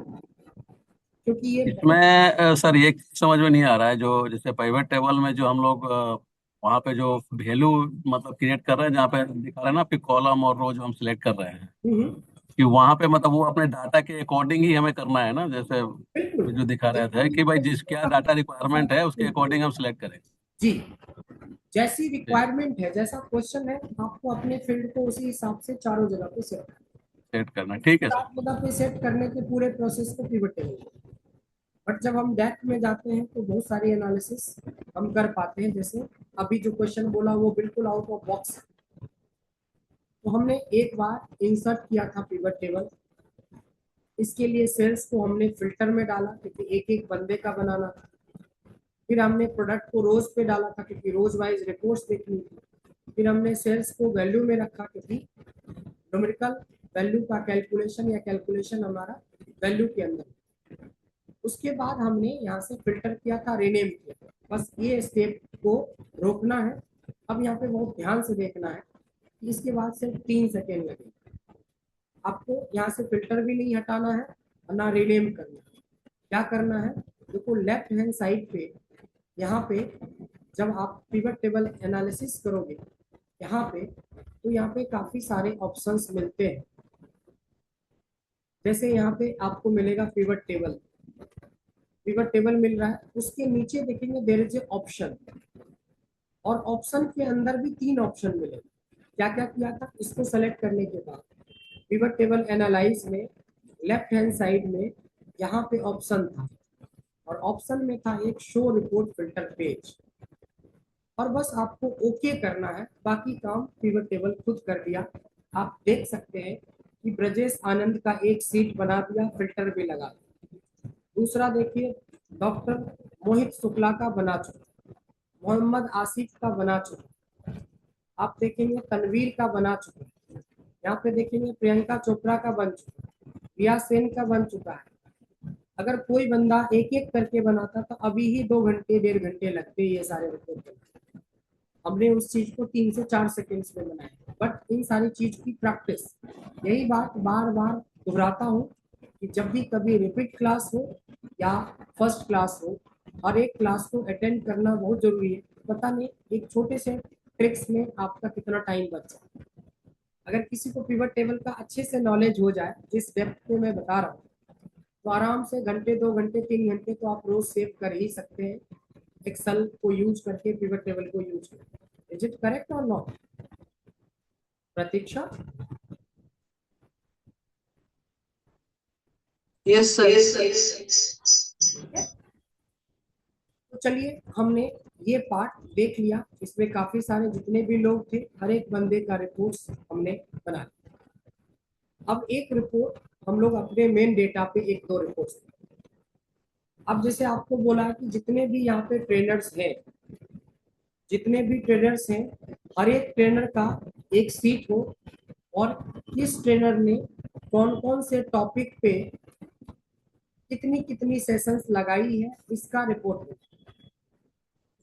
क्योंकि ये इसमें सर ये समझ में नहीं आ रहा है, जो जैसे पिवट टेबल में जो हम लोग वहाँ पे जो वैल्यू मतलब क्रिएट कर रहे हैं, जहाँ पे दिखा रहे हैं ना आपके कॉलम और रो जो हम सिलेक्ट कर रहे हैं, हम्म, कि वहाँ पे मतलब वो अपने डाटा के अकॉर्डिंग ही हमें करना है ना, जैसे बिल्कुल। जो दिखा रहे थे कि भाई जिस क्या डाटा रिक्वायरमेंट है उसके अकॉर्डिंग हम सिलेक्ट करें। जी, जैसी ठीक, रिक्वायरमेंट है, जैसा क्वेश्चन है, आपको अपने फील्ड को उसी हिसाब से चारों जगह पे सेट करना सेट करना, ठीक है है। सर। चार जगह पे सेट करने के पूरे प्रोसेस को पिवट टेबल। बट जब हम डेप्थ में जाते हैं तो बहुत सारी एनालिसिस हम कर पाते हैं। जैसे अभी जो क्वेश्चन बोला वो बिल्कुल आउट ऑफ बॉक्स। तो हमने एक बार इंसर्ट किया था पिवट टेबल। इसके लिए सेल्स को हमने फिल्टर में डाला क्योंकि एक एक बंदे का बनाना था। फिर हमने प्रोडक्ट को रोज पे डाला था क्योंकि रोज वाइज रिपोर्ट्स देखनी थी। फिर हमने सेल्स को वैल्यू में रखा क्योंकि न्यूमेरिकल वैल्यू का कैलकुलेशन या कैलकुलेशन हमारा वैल्यू के अंदर। उसके बाद हमने यहाँ से फिल्टर किया था, रीनेम किया। बस ये स्टेप को रोकना है। अब यहाँ पे बहुत ध्यान से देखना है। इसके बाद सिर्फ 3 सेकेंड लगेगा। आपको यहाँ से फिल्टर भी नहीं हटाना है और ना रीनेम करना है। क्या करना है, देखो लेफ्ट हैंड साइड पे यहाँ पे जब आप पिवट टेबल एनालिसिस करोगे यहाँ पे, तो यहाँ पे काफी सारे ऑप्शंस मिलते हैं। जैसे यहाँ पे आपको मिलेगा पिवट टेबल। पिवट टेबल मिल रहा है, उसके नीचे देखेंगे देयर इज ए ऑप्शन। और ऑप्शन के अंदर भी 3 ऑप्शन मिले। क्या क्या किया था, इसको सेलेक्ट करने के बाद पिवट टेबल एनालाइज में लेफ्ट हैंड साइड में यहाँ पे ऑप्शन था। और ऑप्शन में था एक शो रिपोर्ट फिल्टर पेज। और बस आपको ओके करना है, बाकी काम पिवट टेबल खुद कर दिया। आप देख सकते हैं कि ब्रजेश आनंद का एक सीट बना दिया, फिल्टर भी लगा दिया। दूसरा देखिए, डॉक्टर मोहित शुक्ला का बना चुका, मोहम्मद आसिफ का बना चुका, आप देखेंगे तनवीर का बना चुका, यहाँ पे देखेंगे प्रियंका चोपड़ा का बन चुका, रिया सेन का बन चुका है। अगर कोई बंदा एक एक करके बनाता तो अभी ही 2 घंटे 1.5 घंटे लगते ये सारे रिपोर्ट करने। हमने उस चीज को 3 से 4 सेकेंड्स में बनाया। बट इन सारी चीज की प्रैक्टिस, यही बात बार बार दोहराता हूँ कि जब भी कभी रिपीट क्लास हो या फर्स्ट क्लास हो, हर एक क्लास को अटेंड करना बहुत जरूरी है। पता नहीं एक छोटे से ट्रिक्स में आपका कितना टाइम बच जाए। अगर किसी को पिवट टेबल का अच्छे से नॉलेज हो जाए, जिस डेप्थ में मैं बता रहा हूँ, तो आराम से घंटे 2 घंटे 3 घंटे तो आप रोज सेव कर ही सकते हैं एक्सेल को यूज करके, पिवट टेबल को यूज करके। इज इट करेक्ट और नॉट प्रतीक्षा? Yes sir. तो चलिए, हमने ये पार्ट देख लिया। इसमें काफी सारे जितने भी लोग थे, हर एक बंदे का रिपोर्ट्स हमने बना लिया। अब एक रिपोर्ट हम लोग अपने मेन डेटा पे एक दो रिपोर्ट्स। अब जैसे आपको बोला कि जितने भी यहाँ पे ट्रेनर्स हैं, जितने भी ट्रेनर्स हैं, हर एक ट्रेनर का एक सीट हो और किस ट्रेनर ने कौन कौन से टॉपिक पे कितनी कितनी सेशंस लगाई है, इसका रिपोर्ट हो।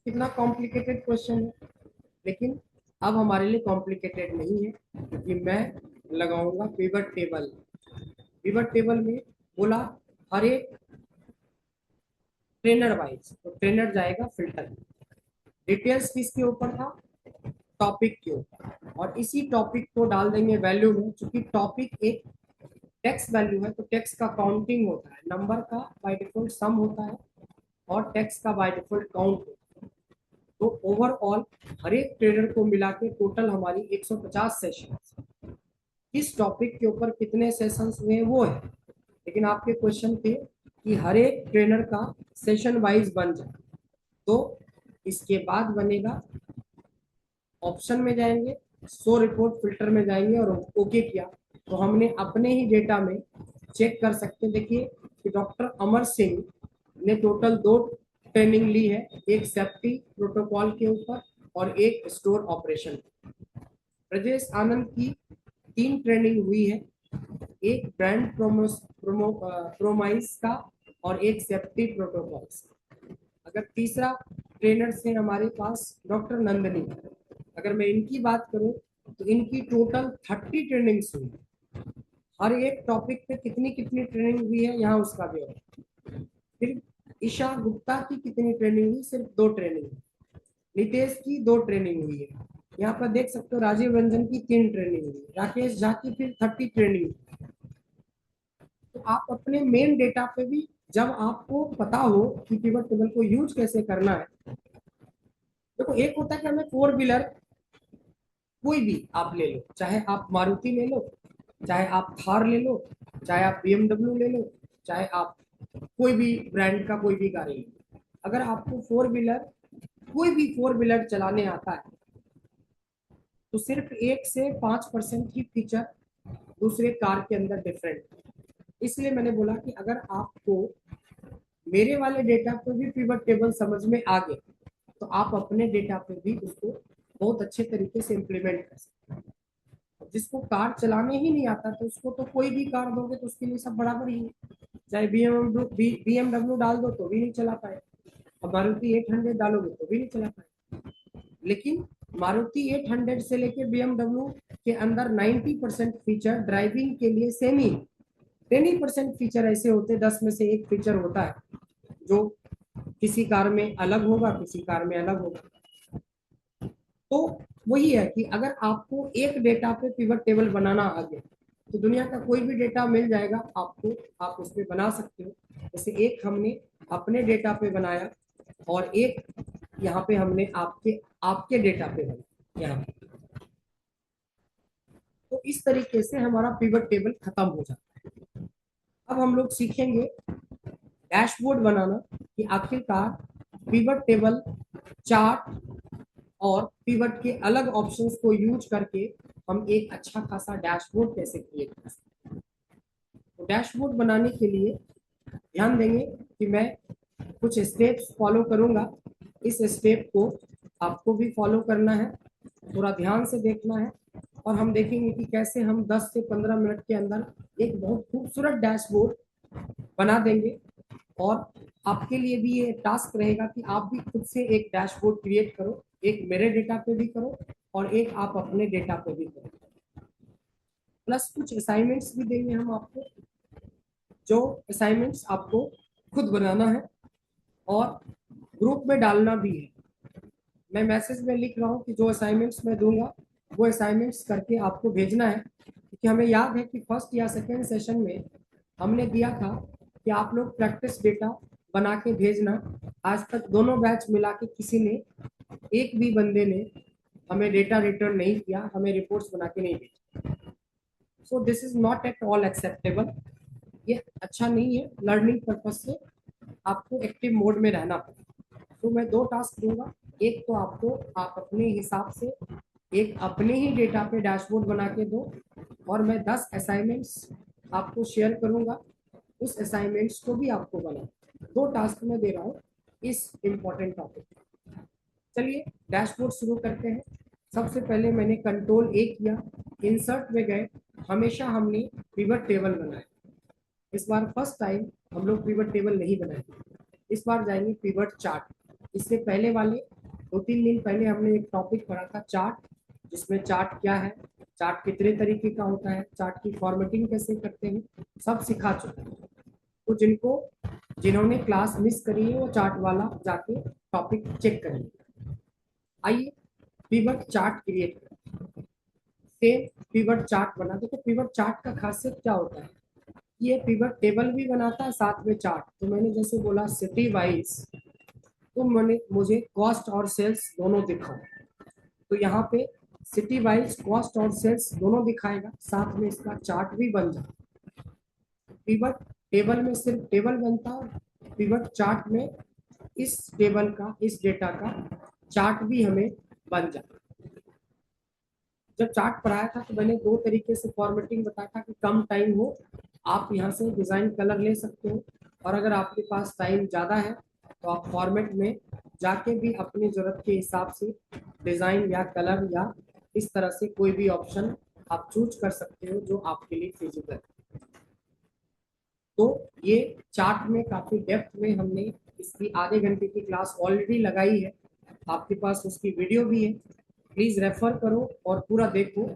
कितना कॉम्प्लिकेटेड क्वेश्चन है, लेकिन अब हमारे लिए कॉम्प्लिकेटेड नहीं है क्योंकि मैं लगाऊंगा पिवट टेबल। पिवट टेबल में बोला हर एक ट्रेनर वाइज, तो ट्रेनर जाएगा फिल्टर। डिटेल्स किसके ऊपर था, टॉपिक के ऊपर। और इसी टॉपिक को डाल देंगे वैल्यू में। क्योंकि टॉपिक एक टेक्स्ट वैल्यू है तो टेक्स्ट का काउंटिंग होता है, नंबर का बाय डिफॉल्ट सम होता है और टेक्स्ट का बाय डिफॉल्ट काउंट होता है। तो ओवरऑल हर एक ट्रेडर को मिला के टोटल हमारी 150 सेशन। किस टॉपिक के ऊपर कितने सेशंस हुए वो है, लेकिन आपके क्वेश्चन थे कि हर एक ट्रेनर का सेशन वाइज बन जाए। तो इसके बाद बनेगा, ऑप्शन में जाएंगे, शो रिपोर्ट फिल्टर में जाएंगे और ओके किया तो हमने अपने ही डेटा में चेक कर सकते। देखिए कि डॉक्टर अमर सिंह ने टोटल 2 ट्रेनिंग ली है, एक सेफ्टी प्रोटोकॉल के ऊपर और एक स्टोर ऑपरेशन। ब्रजेश आनंद की 3 ट्रेनिंग हुई है, एक ब्रांड प्रोमाइस का और एक सेफ्टी प्रोटोकॉल। अगर तीसरा ट्रेनर से हमारे पास डॉक्टर नंदनी, अगर मैं इनकी बात करूं तो इनकी टोटल 30 ट्रेनिंग्स हुई। हर एक टॉपिक पे कितनी कितनी ट्रेनिंग हुई है यहाँ उसका भी है। फिर ईशा गुप्ता की कितनी ट्रेनिंग हुई? सिर्फ 2 ट्रेनिंग। नितेश की 2 ट्रेनिंग हुई है। यहाँ पर देख सकते हो राजीव रंजन की 3 ट्रेनिंग हुई, राकेश झा की फिर 30 ट्रेनिंग। तो आप अपने मेन डेटा पे भी जब आपको पता हो कि पिवट टेबल को यूज कैसे करना है, देखो एक होता है कि हमें 4 व्हीलर कोई भी आप ले लो, चाहे आप मारुति ले लो, चाहे आप थार ले लो, चाहे आप BMW ले लो, चाहे आप कोई भी ब्रांड का कोई भी गाड़ी ले लो। अगर आपको 4 व्हीलर कोई भी 4 व्हीलर चलाने आता है तो सिर्फ 1 से 5% ही फीचर दूसरे कार के अंदर डिफरेंट। इसलिए मैंने बोला कि अगर आपको मेरे वाले डेटा पे भी पिवट टेबल समझ में आ गया तो आप अपने डेटा पे भी उसको बहुत अच्छे तरीके से इम्प्लीमेंट कर सकते हैं। जिसको कार चलाने ही नहीं आता तो उसको तो कोई भी कार दोगे तो उसके लिए सब बराबर ही है, चाहे BMW डाल दो तो भी नहीं चला पाए, और मारुति 800 डालोगे तो भी नहीं चला पाए। लेकिन मारुति 800 से लेके BMW के अंदर 90% फीचर ड्राइविंग के लिए सेम ही। 20% फीचर ऐसे होते, 10 में से 1 फीचर होता है जो किसी कार में अलग होगा, किसी कार में अलग होगा। तो वही है कि अगर आपको एक डेटा पे पिवट टेबल बनाना आ गया तो दुनिया का कोई भी डेटा मिल जाएगा आपको, आप उस पर बना सकते हो। जैसे एक हमने अपने डेटा पे बनाया और एक यहाँ पे हमने आपके डेटा पे बनाया यहाँ पे। तो इस तरीके से हमारा पिवट टेबल खत्म हो जाता है। अब हम लोग सीखेंगे डैशबोर्ड बनाना कि आखिरकार पिवट टेबल, चार्ट और पिवट के अलग ऑप्शंस को यूज करके हम एक अच्छा खासा डैशबोर्ड कैसे क्रिएट कर सकते हैं। तो डैशबोर्ड बनाने के लिए ध्यान देंगे कि मैं कुछ स्टेप्स फॉलो करूंगा। इस स्टेप को आपको भी फॉलो करना है, थोड़ा ध्यान से देखना है, और हम देखेंगे कि कैसे हम 10 से 15 मिनट के अंदर एक बहुत खूबसूरत डैशबोर्ड बना देंगे। और आपके लिए भी ये टास्क रहेगा कि आप भी खुद से एक डैशबोर्ड क्रिएट करो, एक मेरे डेटा पे भी करो और एक आप अपने डेटा पे भी करो। प्लस कुछ असाइनमेंट्स भी देंगे हम आपको, जो असाइनमेंट्स आपको खुद बनाना है और ग्रुप में डालना भी है। मैं मैसेज में लिख रहा हूँ कि जो असाइनमेंट्स मैं दूंगा वो असाइनमेंट्स करके आपको भेजना है, क्योंकि हमें याद है कि फर्स्ट या सेकेंड सेशन में हमने दिया था कि आप लोग प्रैक्टिस डेटा बना के भेजना। आज तक दोनों बैच मिला के किसी ने, एक भी बंदे ने हमें डेटा रिटर्न नहीं किया, हमें रिपोर्ट्स बना के नहीं भेजा। So this is not at all acceptable. ये अच्छा नहीं है। लर्निंग पर्पज से आपको एक्टिव मोड में रहना पड़ेगा। तो मैं 2 टास्क दूंगा। एक तो आपको आप अपने हिसाब से एक अपने ही डेटा पे डैशबोर्ड बना के दो, और मैं 10 असाइनमेंट्स आपको शेयर करूंगा, उस असाइनमेंट्स को भी आपको बनाओ। 2 टास्क मैं दे रहा हूँ इस इम्पोर्टेंट टॉपिक। चलिए डैशबोर्ड शुरू करते हैं। सबसे पहले मैंने कंट्रोल A किया, इंसर्ट में गए, हमेशा हमने पिवट टेबल बनाया। इस बार फर्स्ट टाइम हम लोग पिवट टेबल नहीं बनाएंगे, इस बार जाएंगे पिवट चार्ट। इससे पहले वाले 2-3 दिन पहले हमने एक टॉपिक पढ़ा था चार्ट, जिसमें चार्ट क्या है, चार्ट कितने तरीके का होता है, चार्ट की फॉर्मेटिंग कैसे करते हैं, सब सिखा चुके हैं। तो जिन्होंने क्लास मिस करी है वो चार्ट वाला जाके टॉपिक चेक करेंगे। आइए पिवट चार्ट क्रिएट करें। सेम पिवट चार्ट बना। देखो पिवट चार्ट का खासियत क्या होता है, ये पिवट टेबल भी बनाता है साथ में चार्ट। तो मैंने जैसे बोला सिटी वाइज, तो मुझे कॉस्ट और सेल्स दोनों दिखाओ, तो यहाँ पे सिटी वाइज कॉस्ट और सेल्स दोनों दिखाएगा, साथ में इसका चार्ट भी बन जाए। पिवट टेबल में सिर्फ टेबल बनता है, पिवट चार्ट में इस टेबल का, इस डेटा का चार्ट भी हमें बन जाए। जब चार्ट पढ़ाया था तो मैंने 2 तरीके से फॉर्मेटिंग बताया था कि कम टाइम हो, आप यहाँ से डिज़ाइन कलर ले सकते हो, और अगर आपके पास टाइम ज़्यादा है तो आप फॉर्मेट में जाके भी अपनी ज़रूरत के हिसाब से डिज़ाइन या कलर या इस तरह से कोई भी ऑप्शन आप चूज कर सकते हो जो आपके लिए फिजिबल है। तो ये चार्ट में काफ़ी डेप्थ में हमने इसकी आधे घंटे की क्लास ऑलरेडी लगाई है, आपके पास उसकी वीडियो भी है, प्लीज़ रेफर करो और पूरा देखो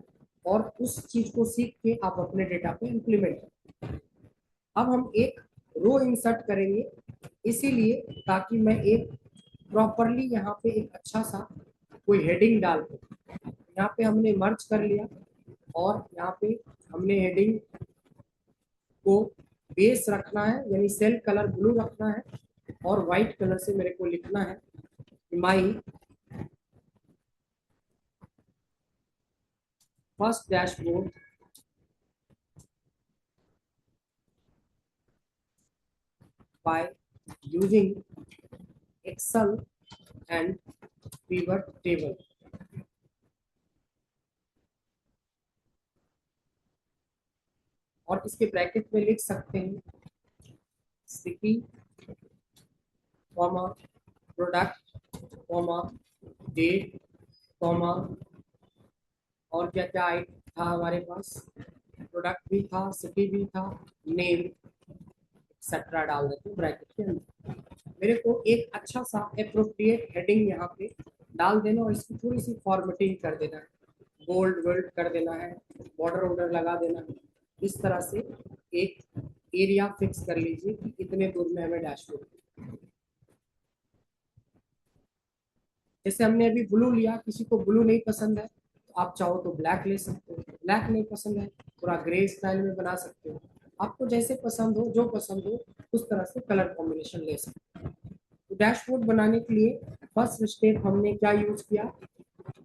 और उस चीज़ को सीख के आप अपने डेटा पे इम्प्लीमेंट करो। अब हम एक रो इंसर्ट करेंगे इसीलिए ताकि मैं एक प्रॉपरली यहाँ पे एक अच्छा सा कोई हेडिंग डाल दूँ। यहाँ पे हमने मर्ज कर लिया और यहाँ पे हमने हेडिंग को बेस रखना है, यानी सेल कलर ब्लू रखना है और व्हाइट कलर से मेरे को लिखना है my first dashboard by using Excel and pivot table। और इसके ब्रैकेट में लिख सकते हैं city comma product comma date comma और क्या क्या था हमारे पास, प्रोडक्ट भी था, सिटी भी था, नेम एक्सेट्रा डाल देते हैं ब्रैकेट के अंदर। मेरे को एक अच्छा सा एप्रोप्रिएट हेडिंग यहाँ पे डाल देना और इसकी थोड़ी सी फॉर्मेटिंग कर देना है, बोल्ड वर्ल्ड कर देना है, बॉर्डर वॉर्डर लगा देना है। इस तरह से एक एरिया फिक्स कर लीजिए कि इतने दूर में हमें डैशबोर्ड। जैसे हमने अभी ब्लू लिया, किसी को ब्लू नहीं पसंद है तो आप चाहो तो ब्लैक ले सकते हो, ब्लैक नहीं पसंद है थोड़ा ग्रे स्टाइल में बना सकते हो। आपको जैसे पसंद हो, जो पसंद हो उस तरह से कलर कॉम्बिनेशन ले सकते हो। तो डैशबोर्ड बनाने के लिए फर्स्ट स्टेप हमने क्या यूज किया,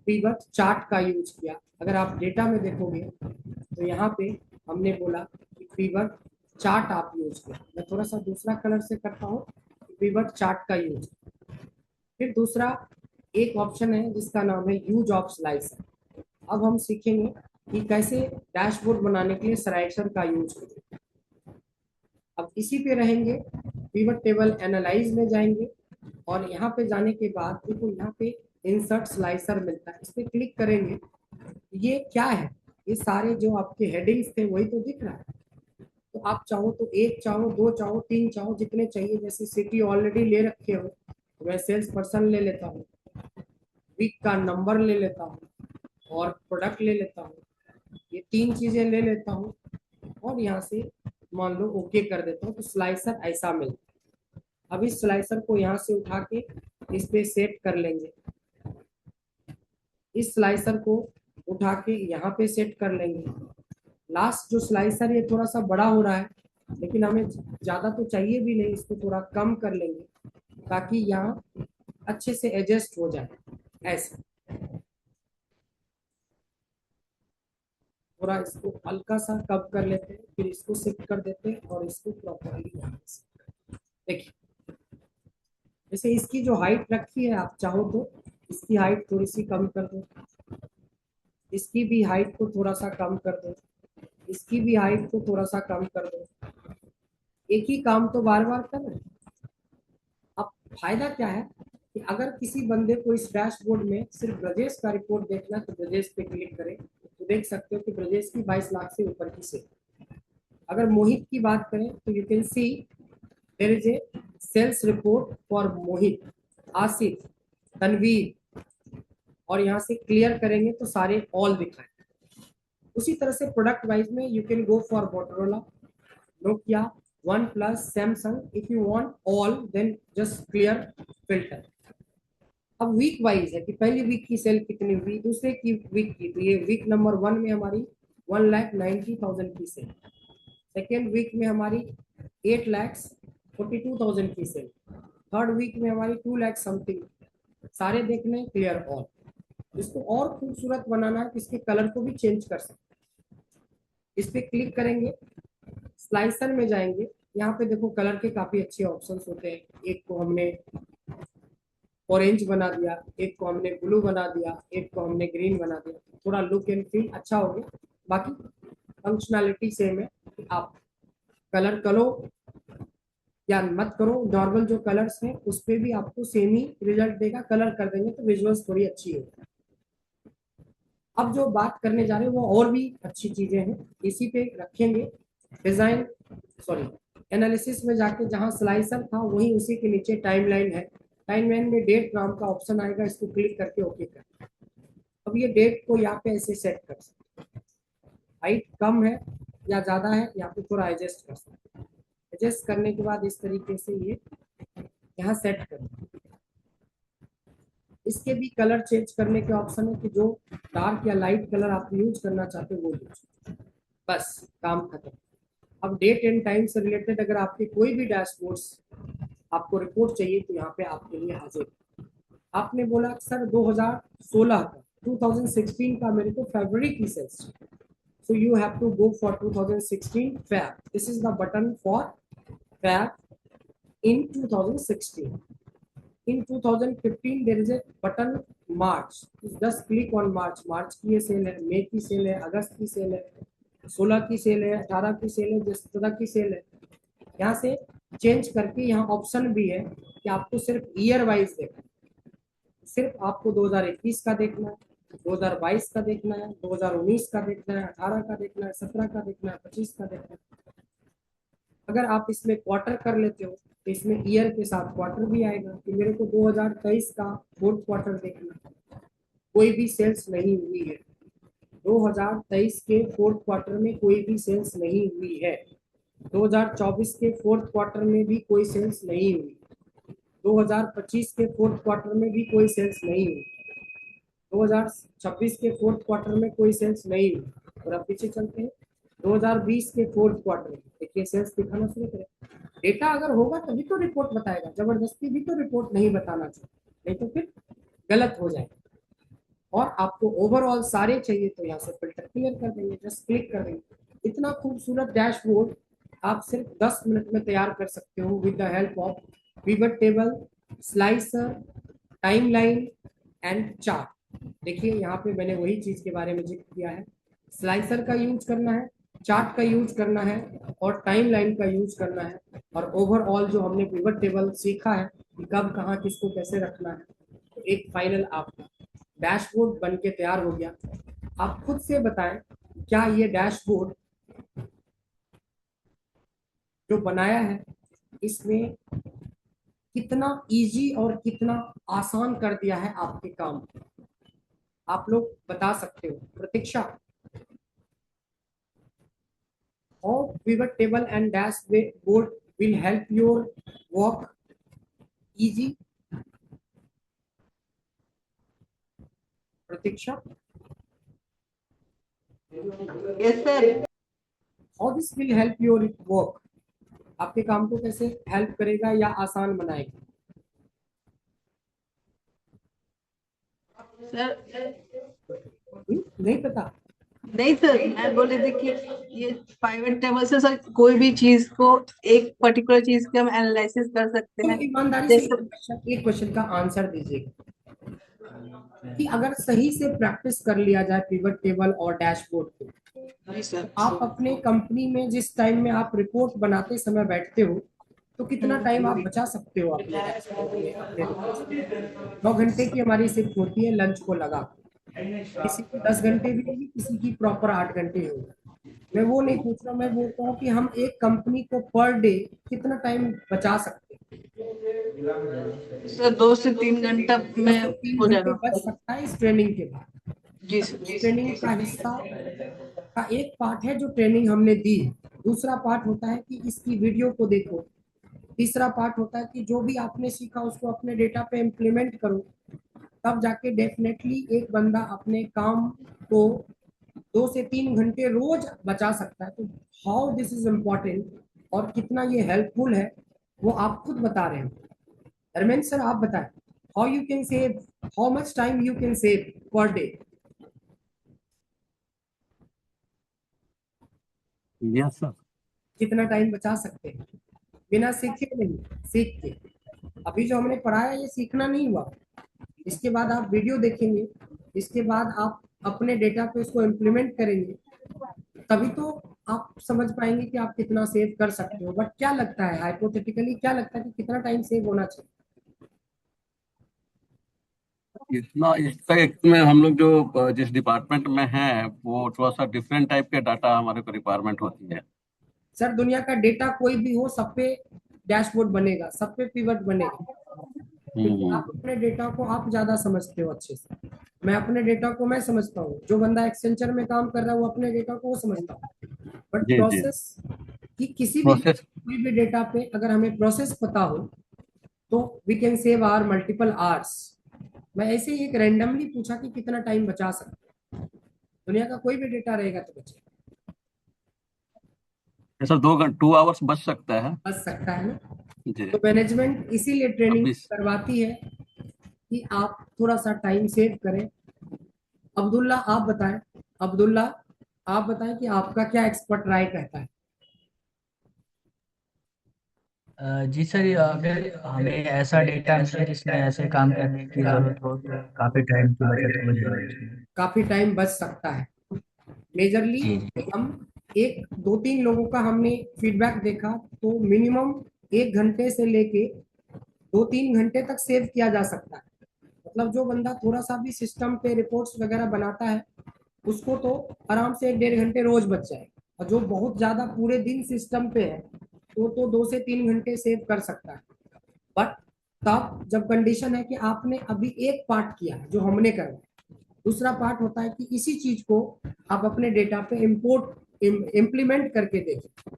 पिवट चार्ट का यूज किया। अगर आप डेटा में देखोगे तो यहाँ पे हमने बोला कि पिवट चार्ट आप यूज करें। मैं थोड़ा सा दूसरा कलर से करता हूँ, पिवट चार्ट का यूज। फिर दूसरा एक ऑप्शन है जिसका नाम है यूज ऑफ स्लाइसर। अब हम सीखेंगे कि कैसे डैशबोर्ड बनाने के लिए स्लाइसर का यूज करें। अब इसी पे रहेंगे, पिवट टेबल एनालाइज में जाएंगे और यहाँ पे जाने के बाद देखो यहाँ पे इंसर्ट स्लाइसर मिलता है, इस पे क्लिक करेंगे। ये क्या है, ये सारे जो आपके हेडिंग्स थे वही तो दिख रहा है। तो आप चाहो तो एक चाहो, दो चाहो, तीन चाहो, जितने चाहिए। जैसे सिटी ऑलरेडी ले रखे हो तो मैं सेल्स पर्सन ले लेता हूँ, वीक का नंबर ले लेता हूँ और प्रोडक्ट ले लेता हूँ। ये तीन चीजें ले लेता हूँ और यहाँ से मान लो ओके कर देता हूँ तो स्लाइसर ऐसा मिलता है। अब इस स्लाइसर को यहाँ से उठा के इस पे सेट कर लेंगे, इस स्लाइसर को उठा के यहाँ पे सेट कर लेंगे। लास्ट जो स्लाइसर ये थोड़ा सा बड़ा हो रहा है, लेकिन हमें ज्यादा तो चाहिए भी नहीं, इसको थोड़ा कम कर लेंगे ताकि यहाँ अच्छे से एडजस्ट हो जाए। ऐसे थोड़ा इसको हल्का सा कम कर लेते हैं, फिर इसको शिफ्ट कर देते हैं और इसको प्रॉपरली यहाँ से देखिए। जैसे इसकी जो हाइट रखी है, आप चाहो तो इसकी हाइट थोड़ी सी कम कर दो, इसकी भी हाइट को थोड़ा सा कम कर दो, इसकी भी हाइट को थोड़ा सा कम कर दो। एक ही काम तो बार बार कर रहे हैं। अब फायदा क्या है कि अगर किसी बंदे को इस डैशबोर्ड में सिर्फ ब्रजेश का रिपोर्ट देखना है तो ब्रजेश पे क्लिक करें तो देख सकते हो कि ब्रजेश की 22 लाख से ऊपर की सेल। अगर मोहित की बात करें तो you can see there is a sales report for Mohit, Asif, Tanvir, और यहाँ से क्लियर करेंगे तो सारे ऑल दिखाए। उसी तरह से प्रोडक्ट वाइज में you can go for Motorola, Nokia, OnePlus, Samsung। if you want all then just clear filter। अब वीक वाइज है कि पहली वीक की सेल कितनी हुई, दूसरे की वीक की, तो ये वीक नंबर 1 में हमारी 1,90,000 की सेल, सेकेंड वीक में हमारी 8,42,000 की सेल, थर्ड वीक में हमारी 2 लाख समथिंग। सारे देखने क्लियर ऑल। इसको और खूबसूरत बनाना है, इसके कलर को भी चेंज कर सकते। इस पे क्लिक करेंगे, स्लाइसर में जाएंगे, यहाँ पे देखो कलर के काफी अच्छे ऑप्शंस होते हैं। एक को हमने ऑरेंज बना दिया, एक को हमने ब्लू बना दिया, एक को हमने ग्रीन बना दिया, थोड़ा लुक एंड फील अच्छा हो गया। बाकी फंक्शनैलिटी सेम है, आप कलर करो या मत करो, नॉर्मल जो कलर्स हैं उस पे भी आपको सेम ही रिजल्ट देगा। कलर कर देंगे तो विजुअल्स थोड़ी अच्छी होगी। अब जो बात करने जा रहे हैं वो और भी अच्छी चीजें हैं, इसी पे रखेंगे। डिजाइन एनालिसिस में जाके जहां स्लाइसर था वहीं उसी के नीचे टाइमलाइन है। टाइमलाइन में डेट नाम का ऑप्शन आएगा, इसको क्लिक करके ओके कर। अब ये डेट को यहाँ पे ऐसे सेट कर सकते हैं, हाइट कम है या ज्यादा है यहाँ पे थोड़ा एडजस्ट कर सकते हैं। एडजस्ट करने के बाद इस तरीके से ये यहाँ सेट करें। इसके भी कलर चेंज करने के ऑप्शन है कि जो डार्क या लाइट कलर आप यूज करना चाहते हो वो यूज, बस काम खत्म। अब डेट एंड टाइम से रिलेटेड अगर आपके कोई भी डैशबोर्ड्स आपको रिपोर्ट चाहिए तो यहाँ पे आपके लिए हाजिर। आपने बोला सर 2016 का 2016 का मेरे को फरवरी की sales, so you have to go for 2016 Feb. This is the button for Feb in 2016. In 2015 there is a button March. Just click on March. मार्च की ये सेल है, मई की सेल है, अगस्त की सेल है, 16 की सेल है, 18 की सेल है, 17 की सेल है। यहाँ से चेंज करके यहाँ ऑप्शन भी है कि आपको सिर्फ ईयर वाइज देखना है, सिर्फ आपको 2021 का देखना है, 2022 का देखना है, 2019 का देखना है, 18 का देखना है, 17 का देखना है, 25 का देखना है। अगर आप इसमें क्वार्टर कर लेते हो तो इसमें ईयर के साथ क्वार्टर भी आएगा कि मेरे को 2023 का फोर्थ क्वार्टर देखना है, कोई भी सेल्स नहीं हुई है 2023 के फोर्थ क्वार्टर में, कोई भी सेल्स नहीं हुई है 2024 के फोर्थ क्वार्टर में भी कोई सेल्स नहीं हुई, 2025 के फोर्थ क्वार्टर में भी कोई सेल्स नहीं हुई, 2026 के फोर्थ क्वार्टर में कोई सेल्स नहीं हुई। और अब पीछे चलते हैं 2020 के फोर्थ क्वार्टर में, देखिए सेल्स दिखाना शुरू करें। डेटा अगर होगा तभी तो रिपोर्ट बताएगा, जबरदस्ती भी तो रिपोर्ट नहीं बताना चाहिए, नहीं तो फिर गलत हो जाएगा। और आपको ओवरऑल सारे चाहिए तो यहाँ से फिल्टर क्लियर कर देंगे, जस्ट क्लिक कर देंगे। इतना खूबसूरत डैशबोर्ड आप सिर्फ 10 मिनट में तैयार कर सकते हो with the help of pivot table, slicer, timeline and chart. देखिए यहाँ पे मैंने वही चीज के बारे में जिक्र किया है, स्लाइसर का यूज करना है, चार्ट का यूज करना है और टाइमलाइन का यूज करना है। और ओवरऑल जो हमने पिवट टेबल सीखा है कि कब कहाँ किसको कैसे रखना है, तो एक फाइनल आपका डैशबोर्ड बन के तैयार हो गया। आप खुद से बताएं क्या ये डैशबोर्ड जो बनाया है इसमें कितना इजी और कितना आसान कर दिया है आपके काम, आप लोग बता सकते हो। प्रतीक्षा, how pivot table and dashboard will help your work easy? Pratiksha, yes sir. how this will help your work? आपके काम को कैसे हेल्प करेगा या आसान बनाएगा? सर नहीं पता? नहीं सर, मैं बोल रही थी कि ये पाइवट टेबल से सर कोई भी चीज को, एक पर्टिकुलर चीज के हम एनालिसिस कर सकते तो हैं। ईमानदारी से जैसे एक क्वेश्चन का आंसर दीजिएगा कि अगर सही से प्रैक्टिस कर लिया जाए पिवट टेबल और डैशबोर्ड को, जी सर, आप अपने कंपनी में जिस टाइम में आप रिपोर्ट बनाते समय बैठते हो तो कितना टाइम आप बचा सकते हो अपने डैशबोर्ड में, अपने रिपोर्ट में? 9 घंटे की हमारी शिफ्ट होती है लंच को लगा, किसी की 10 घंटे भी होगी, किसी की प्रॉपर 8 घंटे होगी। मैं वो नहीं पूछ रहा, मैं बोलता हूँ कि हम एक कंपनी को पर डे कितना टाइम बचा सकते हैं? सर 2 से 3 घंटा में 3 हो घंटे जाएगा। बच सकता है इस ट्रेनिंग के बाद। जी सर। ट्रेनिंग का हिस्सा का एक पार्ट है जो ट्रेनिंग हमने दी, दूसरा पार्ट होता है कि इसकी वीडियो को देखो, तीसरा पार्ट होता है कि जो भी आपने सीखा उसको अपने डेटा पे इम्प्लीमेंट करो, तब जाके डेफिनेटली एक बंदा अपने काम को 2 से 3 घंटे रोज बचा सकता है। तो हाउ दिस इज इम्पोर्टेंट और कितना ये हेल्पफुल है वो आप खुद बता रहे हैं। धर्मेंद्र सर आप बताएं, how you can save, how much time you can save per day? Yes sir. कितना टाइम बचा सकते हैं बिना सीखे? नहीं, सीख के। अभी जो हमने पढ़ाया ये सीखना नहीं हुआ, इसके बाद आप वीडियो देखेंगे, इसके बाद आप अपने डेटा पे इसको इम्प्लीमेंट करेंगे, तभी तो आप समझ पाएंगे कि आप कितना सेव कर सकते हो। बट क्या लगता है हाइपोथेटिकली, क्या लगता है कि कितना टाइम सेव होना चाहिए? इतना इस में हम लोग जो जिस डिपार्टमेंट में हैं वो थोड़ा सा डिफरेंट टाइप के डाटा हमारे को रिक्वायरमेंट होती है। सर दुनिया का डेटा कोई भी हो, सब पे डैशबोर्ड बनेगा, सब पे पिवट बनेगा, क्योंकि आप अपने डेटा को आप ज्यादा समझते हो अच्छे से। मैं अपने डेटा को मैं समझता हूँ, जो बंदा एक्सेंचर में काम कर रहा है वो अपने डेटा को वो समझता हूँ। But ji ji. प्रोसेस की किसी भी प्रोसेस कोई भी डेटा पे अगर हमें प्रोसेस पता हो तो we can save our multiple hours. मैं ऐसे ही एक रैंडमली पूछा कि कितना टाइम बचा सकते हैं, दुनिया का कोई भी डेटा रहेगा तो बचे, सर 2 आवर्स बच सकता है। बच सकता है ना। जी। तो मैनेजमेंट इसीलिए ट्रेनिंग 26। करवाती है कि आप थोड़ा सा टाइम सेव करें। अब्दुल्ला आप बताएं, अब्दुल्ला आप बताएं कि आपका क्या एक्सपर्ट राय कहता है। जी सर, अगर हमें ऐसा डेटा है जिसमें ऐसे काम करने की जरूरत हो तो काफी टाइम की बचत हो जाएगी। काफी टाइम बच सकता है। मेजरली जी जी। हम एक दो तीन लोगों का हमने फीडबैक देखा, तो मिनिमम 1 घंटे से लेके 2-3 घंटे तक सेव किया जा सकता है। मतलब जो बंदा थोड़ा सा भी सिस्टम पे रिपोर्ट्स वगैरह बनाता है, उसको तो आराम से 1-1.5 घंटे रोज बच जाए, और जो बहुत ज्यादा पूरे दिन सिस्टम पे है वो तो 2 से 3 घंटे सेव कर सकता है। बट तब जब कंडीशन है कि आपने अभी एक पार्ट किया है जो हमने करना, दूसरा पार्ट होता है कि इसी चीज को आप अपने डेटा पे इम्प्लीमेंट करके देखें,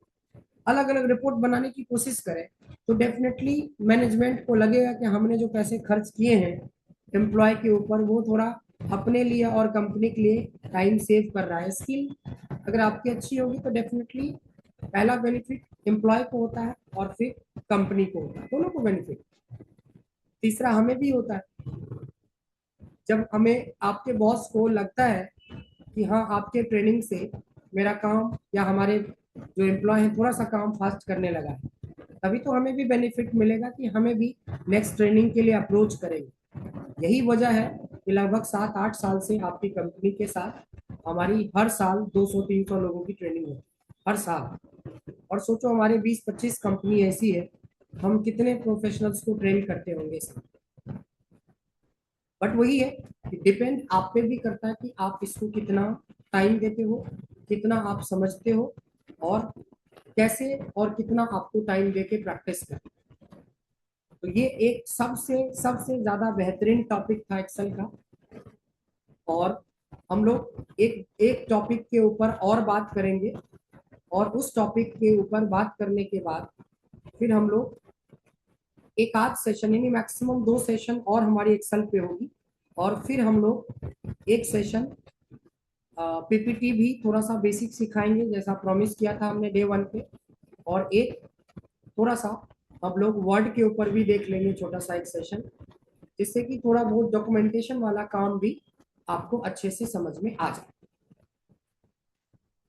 अलग अलग रिपोर्ट बनाने की कोशिश करें, तो डेफिनेटली मैनेजमेंट को लगेगा कि हमने जो पैसे खर्च किए हैं एम्प्लॉय के ऊपर, वो थोड़ा अपने लिए और कंपनी के लिए टाइम सेव कर रहा है। स्किल अगर आपकी अच्छी होगी तो डेफिनेटली पहला बेनिफिट एम्प्लॉय को होता है और फिर कंपनी को होता है, दोनों को बेनिफिट। तीसरा हमें भी होता है, जब हमें आपके बॉस को लगता है कि हाँ आपके ट्रेनिंग से मेरा काम या हमारे जो एम्प्लॉय है थोड़ा सा काम फास्ट करने लगा है, तभी तो हमें भी बेनिफिट मिलेगा कि हमें भी नेक्स्ट ट्रेनिंग के लिए अप्रोच करेंगे। यही वजह है कि लगभग 7-8 साल से आपकी कंपनी के साथ हमारी हर साल 200-300 लोगों की ट्रेनिंग होती है हर साल। और सोचो हमारे 20-25 कंपनी ऐसी है, हम कितने प्रोफेशनल्स को ट्रेन करते होंगे सर। बट वही है कि डिपेंड आप पे भी करता है कि आप इसको कितना टाइम देते हो, कितना आप समझते हो, और कैसे और कितना आपको टाइम देके प्रैक्टिस करते हो। तो ये एक सबसे सबसे ज्यादा बेहतरीन टॉपिक था एक्सेल का। और हम लोग एक एक टॉपिक के ऊपर और बात करेंगे, और उस टॉपिक के ऊपर बात करने के बाद फिर हम लोग एक आध सेशन यानी मैक्सिमम 2 सेशन और हमारी एक्सेल पे होगी, और फिर हम लोग एक सेशन पीपीटी भी थोड़ा सा बेसिक सिखाएंगे जैसा प्रॉमिस किया था हमने डे 1 पे, और एक थोड़ा सा हम लोग वर्ड के ऊपर भी देख लेंगे छोटा सा एक सेशन, जिससे कि थोड़ा बहुत डॉक्यूमेंटेशन वाला काम भी आपको अच्छे से समझ में आ जाए।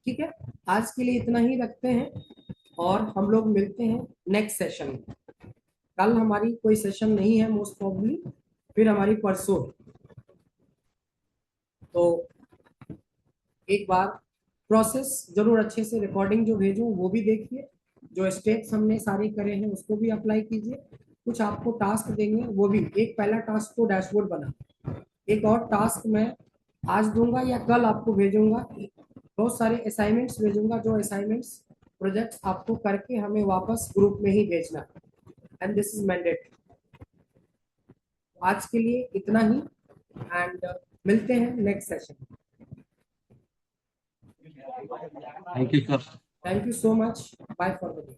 ठीक है, आज के लिए इतना ही रखते हैं, और हम लोग मिलते हैं नेक्स्ट सेशन में। कल हमारी कोई सेशन नहीं है मोस्ट प्रॉब्ली, फिर हमारी परसों। तो एक बार प्रोसेस जरूर अच्छे से रिकॉर्डिंग जो भेजूं वो भी देखिए, जो स्टेप्स हमने सारे करे हैं उसको भी अप्लाई कीजिए। कुछ आपको टास्क देंगे, वो भी एक पहला टास्क तो डैशबोर्ड बना, एक और टास्क मैं आज दूंगा या कल आपको भेजूंगा, बहुत सारे असाइनमेंट्स भेजूंगा, जो असाइनमेंट्स प्रोजेक्ट्स आपको करके हमें वापस ग्रुप में ही भेजना, एंड दिस इज मैंडेटरी। आज के लिए इतना ही, एंड मिलते हैं next session. Thank you sir. Thank you so much, bye for the day.